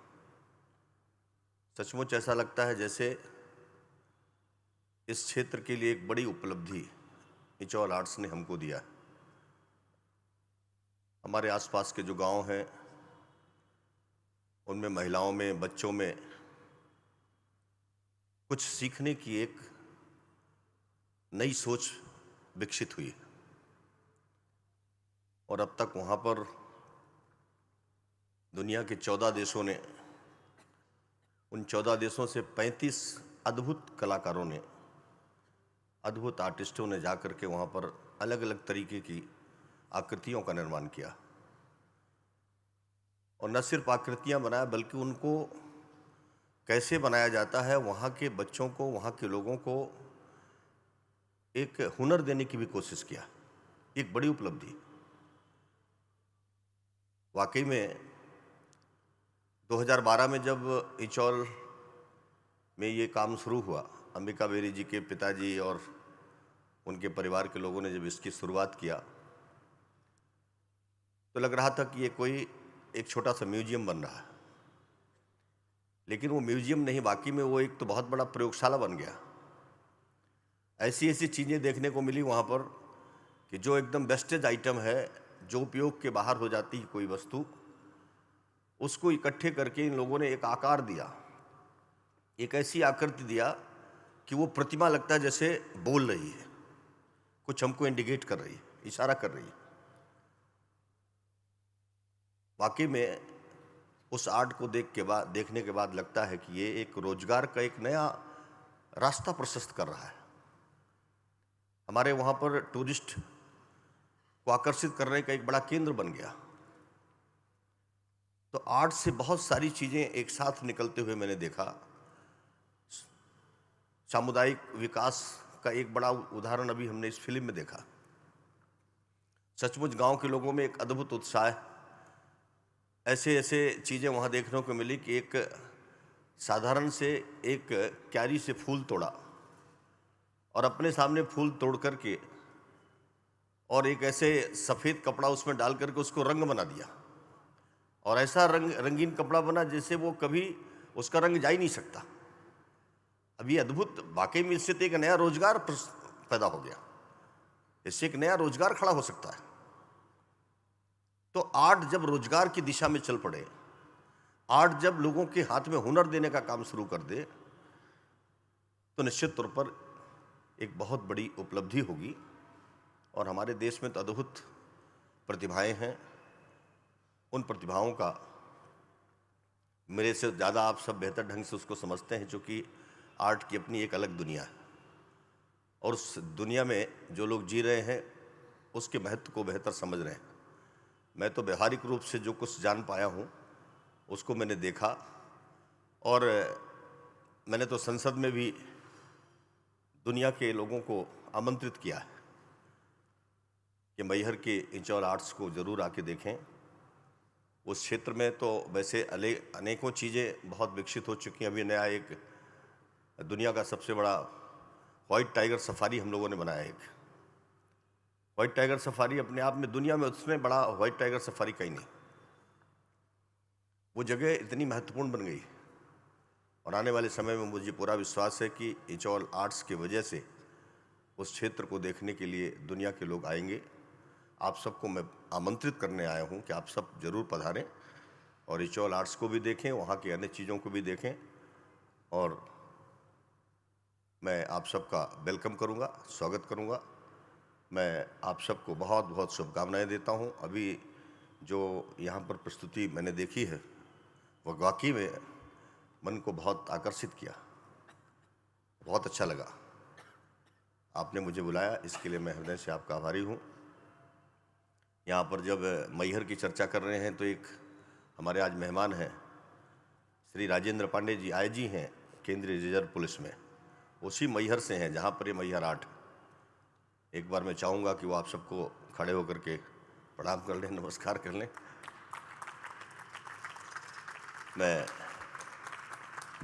सचमुच ऐसा लगता है जैसे इस क्षेत्र के लिए एक बड़ी उपलब्धि इचोल आर्ट्स ने हमको दिया है। हमारे आसपास के जो गांव हैं उनमें महिलाओं में, बच्चों में कुछ सीखने की एक नई सोच विकसित हुई, और अब तक वहाँ पर दुनिया के 14 देशों ने, उन 14 देशों से 35 अद्भुत कलाकारों ने, अद्भुत आर्टिस्टों ने जाकर के वहाँ पर अलग अलग तरीके की आकृतियों का निर्माण किया। और न सिर्फ आकृतियाँ बनाया, बल्कि उनको कैसे बनाया जाता है, वहाँ के बच्चों को, वहाँ के लोगों को एक हुनर देने की भी कोशिश किया। एक बड़ी उपलब्धि। वाकई में 2012 में जब इचोल में ये काम शुरू हुआ, अंबिका बेरी जी के पिताजी और उनके परिवार के लोगों ने जब इसकी शुरुआत किया, तो लग रहा था कि ये कोई एक छोटा सा म्यूजियम बन रहा है। लेकिन वो म्यूजियम नहीं, वाकई में वो एक तो बहुत बड़ा प्रयोगशाला बन गया। ऐसी ऐसी चीज़ें देखने को मिली वहाँ पर कि जो एकदम वेस्टेज आइटम है, जो उपयोग के बाहर हो जाती है कोई वस्तु, उसको इकट्ठे करके इन लोगों ने एक आकार दिया, एक ऐसी आकृति दिया कि वो प्रतिमा लगता है जैसे बोल रही है, कुछ हमको इंडिकेट कर रही है, इशारा कर रही है। वाकई में उस आर्ट को देखने के बाद लगता है कि ये एक रोजगार का एक नया रास्ता प्रशस्त कर रहा है। हमारे वहाँ पर टूरिस्ट को आकर्षित करने का एक बड़ा केंद्र बन गया। तो आर्ट से बहुत सारी चीज़ें एक साथ निकलते हुए मैंने देखा। सामुदायिक विकास का एक बड़ा उदाहरण अभी हमने इस फिल्म में देखा। सचमुच गांव के लोगों में एक अद्भुत उत्साह है। ऐसे ऐसे चीज़ें वहाँ देखने को मिली कि एक साधारण से एक क्यारी से फूल तोड़ा और अपने सामने फूल तोड़ करके और एक ऐसे सफ़ेद कपड़ा उसमें डाल करके उसको रंग बना दिया, और ऐसा रंगीन कपड़ा बना जैसे वो कभी उसका रंग जा ही नहीं सकता। अब ये अद्भुत, वाकई में इससे तो एक नया रोजगार पैदा हो गया, इससे एक नया रोजगार खड़ा हो सकता है। तो आर्ट जब रोजगार की दिशा में चल पड़े, आर्ट जब लोगों के हाथ में हुनर देने का काम शुरू कर दे, तो निश्चित तौर पर एक बहुत बड़ी उपलब्धि होगी। और हमारे देश में तो अद्भुत प्रतिभाएं हैं। उन प्रतिभाओं का मेरे से ज़्यादा आप सब बेहतर ढंग से उसको समझते हैं, क्योंकि आर्ट की अपनी एक अलग दुनिया है, और उस दुनिया में जो लोग जी रहे हैं उसके महत्व को बेहतर समझ रहे हैं। मैं तो व्यवहारिक रूप से जो कुछ जान पाया हूँ उसको मैंने देखा, और मैंने तो संसद में भी दुनिया के लोगों को आमंत्रित किया है कि मैहर के इचौल आर्ट्स को ज़रूर आके देखें। उस क्षेत्र में तो वैसे अनेकों चीज़ें बहुत विकसित हो चुकी हैं। अभी नया एक दुनिया का सबसे बड़ा वाइट टाइगर सफारी हम लोगों ने बनाया। एक वाइट टाइगर सफारी अपने आप में दुनिया में उसमें बड़ा वाइट टाइगर सफारी कहीं नहीं। वो जगह इतनी महत्वपूर्ण बन गई, और आने वाले समय में मुझे पूरा विश्वास है कि इचौल आर्ट्स की वजह से उस क्षेत्र को देखने के लिए दुनिया के लोग आएंगे। आप सबको मैं आमंत्रित करने आया हूँ कि आप सब जरूर पधारें और इचौल आर्ट्स को भी देखें, वहाँ की अन्य चीज़ों को भी देखें, और मैं आप सबका वेलकम करूँगा, स्वागत करूँगा। मैं आप सबको बहुत बहुत शुभकामनाएं देता हूँ। अभी जो यहाँ पर प्रस्तुति मैंने देखी है वो वाकई में मन को बहुत आकर्षित किया, बहुत अच्छा लगा। आपने मुझे बुलाया, इसके लिए मैं हृदय से आपका आभारी हूँ। यहाँ पर जब मैहर की चर्चा कर रहे हैं तो एक हमारे आज मेहमान हैं श्री राजेंद्र पांडे जी, आईजी हैं केंद्रीय रिजर्व पुलिस में, उसी मैहर से हैं जहाँ पर ये मैहर आर्ट। एक बार मैं चाहूँगा कि वो आप सबको खड़े होकर के प्रणाम कर लें, नमस्कार कर लें। मैं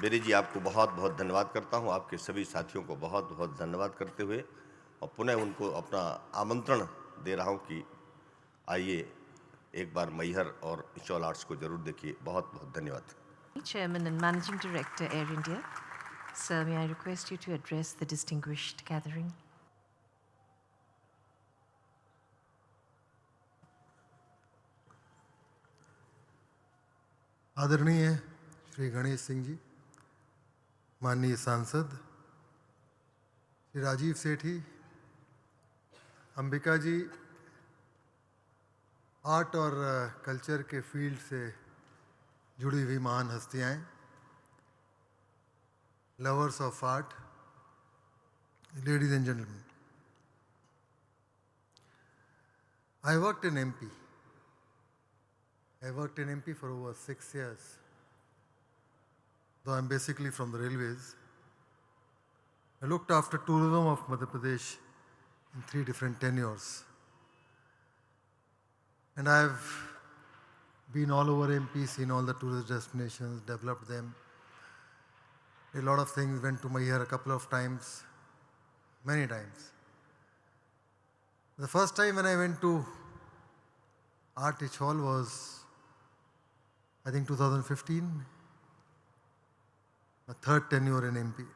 बेरी जी आपको बहुत बहुत धन्यवाद करता हूँ, आपके सभी साथियों को बहुत बहुत धन्यवाद करते हुए, और पुनः उनको अपना आमंत्रण दे रहा हूँ कि आइए एक बार मैहर और इचौल आर्ट्स को जरूर देखिए। बहुत बहुत धन्यवाद। Chairman and Managing Director, Air India. Sir, may I request you to address the distinguished gathering? आदरणीय श्री गणेश सिंह जी, माननीय सांसद श्री राजीव सेठी, अंबिका जी, आर्ट और कल्चर के फील्ड से जुड़ी हुई महान हस्तियाँ, lovers of art, ladies and gentleman. I worked in MP. I worked in MP for over 6 years. Though I'm basically from the railways, I looked after tourism of Madhya Pradesh in 3 different tenures. And I've been all over MP, seen all the tourist destinations, developed them. A lot of things, went to Mayhar a couple of times, many times. The first time when I went to Art Ichol was, I think, 2015, my 3rd tenure in MP.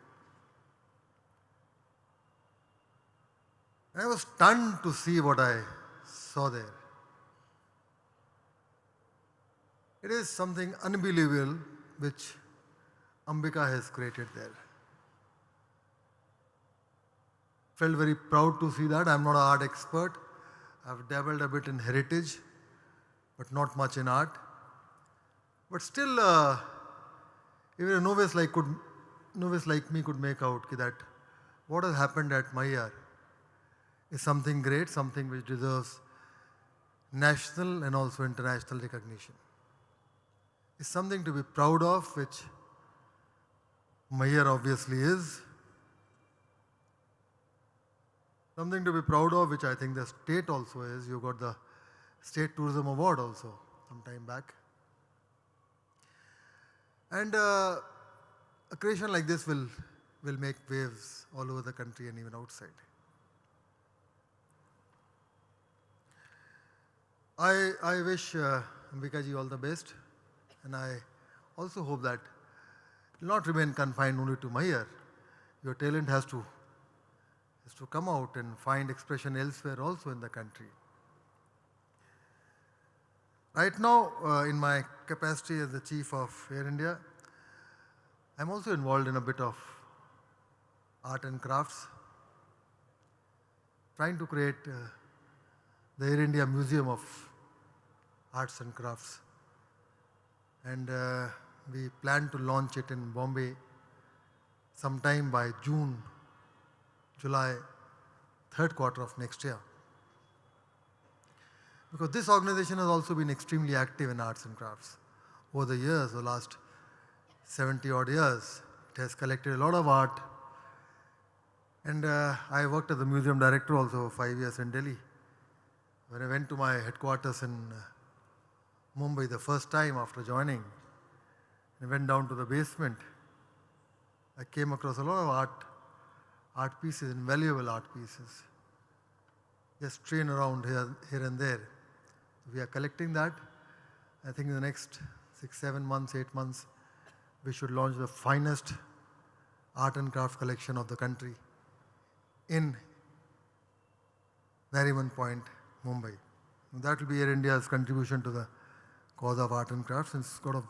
I was stunned to see what I saw there. It is something unbelievable which Ambika has created there. Felt very proud to see that. I'm not an art expert. I've dabbled a bit in heritage, but not much in art. But still, even a novice like me could make out that what has happened at Mayyar is something great, something which deserves national and also international recognition. It's something to be proud of, which Mayyar obviously is. Something to be proud of, which I think the state also is. You got the State Tourism Award also some time back. And a creation like this will make waves all over the country and even outside. I wish Ambika ji all the best, and I also hope that it will not remain confined only to Mayyar. Your talent has to come out and find expression elsewhere also in the country. Right now, in my capacity as the Chief of Air India, I'm also involved in a bit of art and crafts, trying to create the Air India Museum of Arts and Crafts. And we plan to launch it in Bombay sometime by June, July, third quarter of next year. Because this organization has also been extremely active in arts and crafts. Over the years, the last 70 odd years, it has collected a lot of art. And I worked as a museum director also for 5 years in Delhi. When I went to my headquarters in Mumbai the first time after joining, I went down to the basement. I came across a lot of art pieces, invaluable art pieces, just strewn around here and there. We are collecting that. I think in the next 6, 7 months, 8 months, we should launch the finest art and craft collection of the country in Nariman Point, Mumbai. And that will be Air India's contribution to the cause of art and crafts. It's got a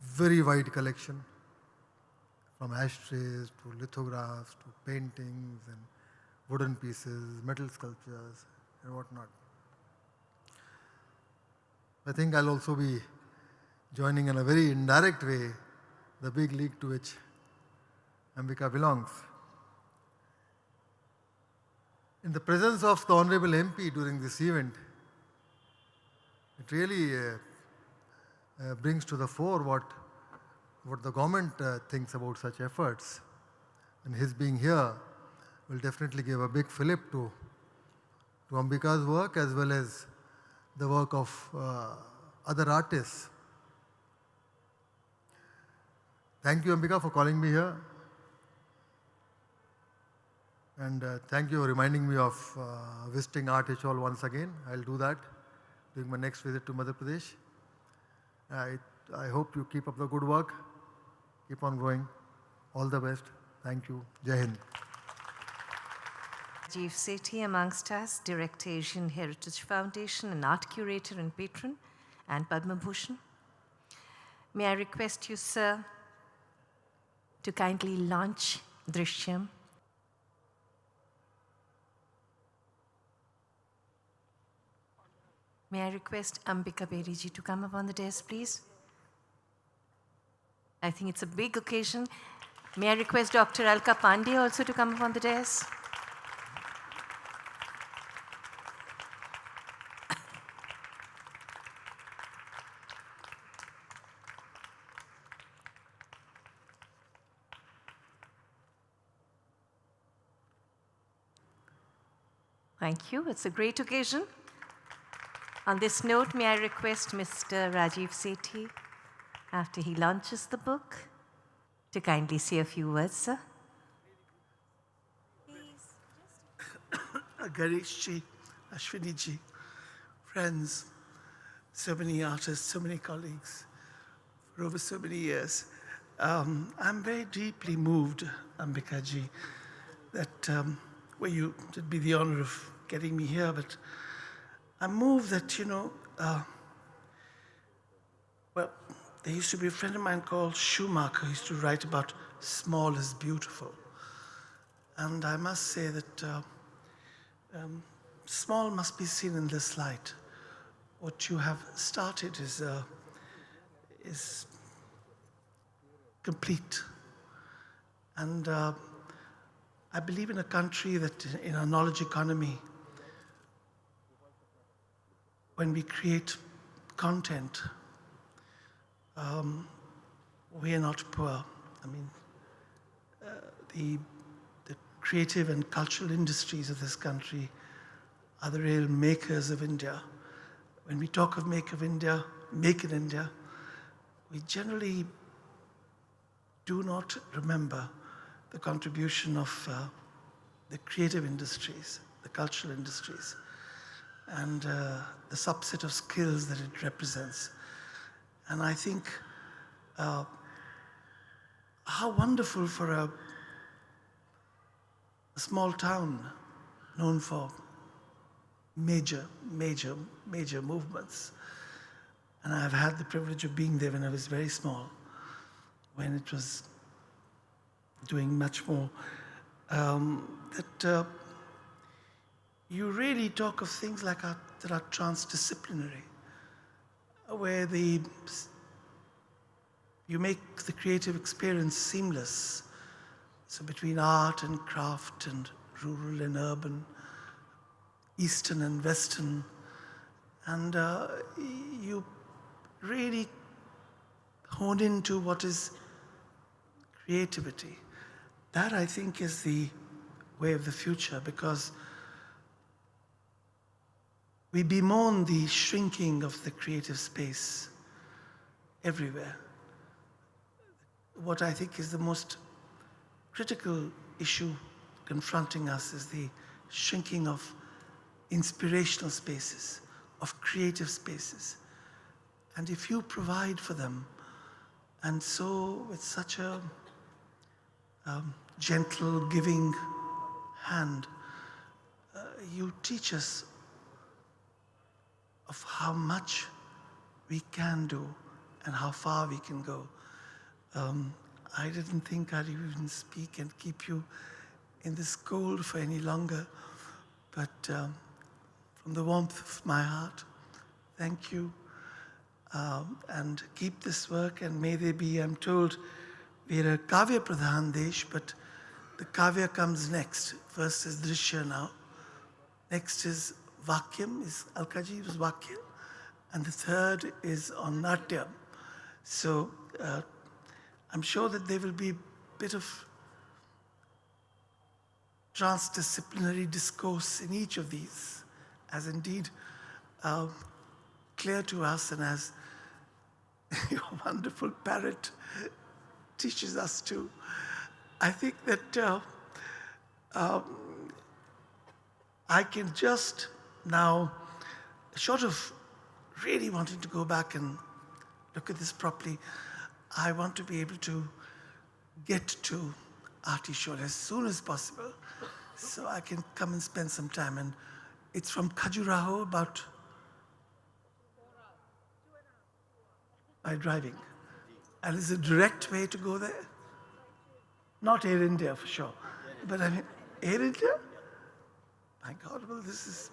very wide collection, from ashtrays to lithographs to paintings and wooden pieces, metal sculptures and whatnot. I think I'll also be joining in a very indirect way the big league to which Ambika belongs. In the presence of the Honorable MP during this event, it really brings to the fore what the government thinks about such efforts. And his being here will definitely give a big fillip to Ambika's work as well as the work of other artists. Thank you, Ambika, for calling me here. And thank you for reminding me of visiting Art Ichol once again. I'll do that during my next visit to Madhya Pradesh. I hope you keep up the good work. Keep on growing. All the best. Thank you. Jai Hind. Rajiv Sethi amongst us, Director, Asian Heritage Foundation, an art curator and patron, and Padma Bhushan. May I request you, sir, to kindly launch Drishyam. May I request Ambika Beri ji to come up on the dais, please? I think it's a big occasion. May I request Dr. Alka Pandey also to come up on the dais? Thank you. It's a great occasion. On this note, may I request Mr. Rajiv Sethi, after he launches the book, to kindly say a few words, sir. Ganesh ji, Ashwini ji, friends, so many artists, so many colleagues, for over so many years. I'm very deeply moved, Ambika ji, that well, you did me the honor of getting me here, but I'm moved that, well, there used to be a friend of mine called Schumacher who used to write about small is beautiful. And I must say that small must be seen in this light. What you have started is is complete. And I believe in a country that in our knowledge economy, when we create content, we are not poor. I mean, the creative and cultural industries of this country are the real makers of India. When we talk of make in India, we generally do not remember the contribution of the creative industries, the cultural industries, and the subset of skills that it represents. And I think how wonderful for a small town known for major movements. And I've had the privilege of being there when I was very small, when it was doing much more. You really talk of things like that are transdisciplinary, where you make the creative experience seamless. So between art and craft and rural and urban, Eastern and Western, and you really hone into what is creativity. That, I think, is the way of the future, because we bemoan the shrinking of the creative space everywhere. What I think is the most critical issue confronting us is the shrinking of inspirational spaces, of creative spaces. And if you provide for them, and so with such a gentle, giving hand, you teach us of how much we can do and how far we can go. I didn't think I'd even speak and keep you in this cold for any longer, but from the warmth of my heart, thank you, and keep this work, and may they be, I'm told, we're a Kavya Pradhan Desh, but the Kavya comes next. First is Drishya now, next is Vakyam, is Alkaji was Vakyam, and the third is on Natyam. So I'm sure that there will be a bit of transdisciplinary discourse in each of these, as indeed clear to us, and as your wonderful parrot teaches us to. I think that I can just now, short of really wanting to go back and look at this properly, I want to be able to get to Ichol as soon as possible, so I can come and spend some time. And it's from Khajuraho about by driving. And is a direct way to go there? Not Air India for sure, but I mean, Air India? My God, well, this is,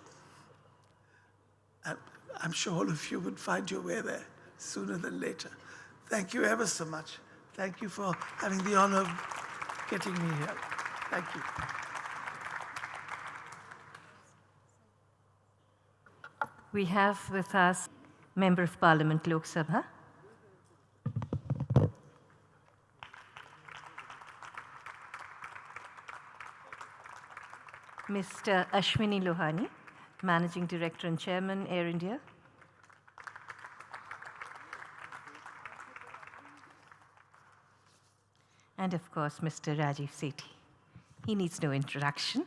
I'm sure all of you would find your way there sooner than later. Thank you ever so much. Thank you for having the honor of getting me here. Thank you. We have with us Member of Parliament, Lok Sabha. Mr. Ashwini Lohani, Managing Director and Chairman, Air India. And of course, Mr. Rajiv Sethi. He needs no introduction.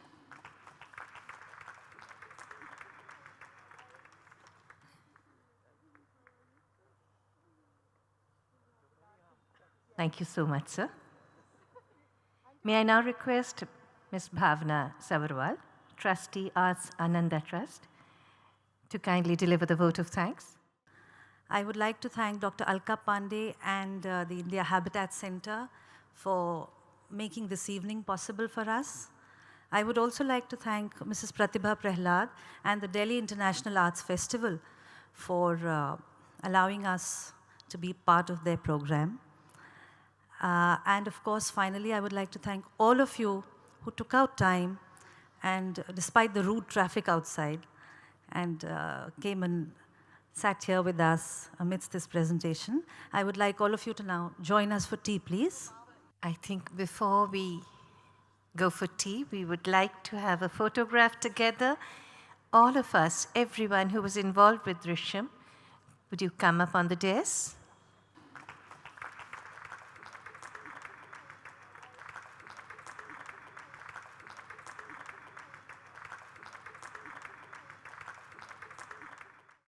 Thank you so much, sir. May I now request Ms. Bhavna Savarwal, Trustee, Arts Ananda Trust, to kindly deliver the vote of thanks. I would like to thank Dr. Alka Pandey and the India Habitat Center for making this evening possible for us. I would also like to thank Mrs. Pratibha Prahlad and the Delhi International Arts Festival for allowing us to be part of their program. And of course, finally, I would like to thank all of you who took out time and despite the rude traffic outside and came and sat here with us amidst this presentation. I would like all of you to now join us for tea, please. I think before we go for tea, we would like to have a photograph together. All of us, everyone who was involved with Drishyam, would you come up on the dais?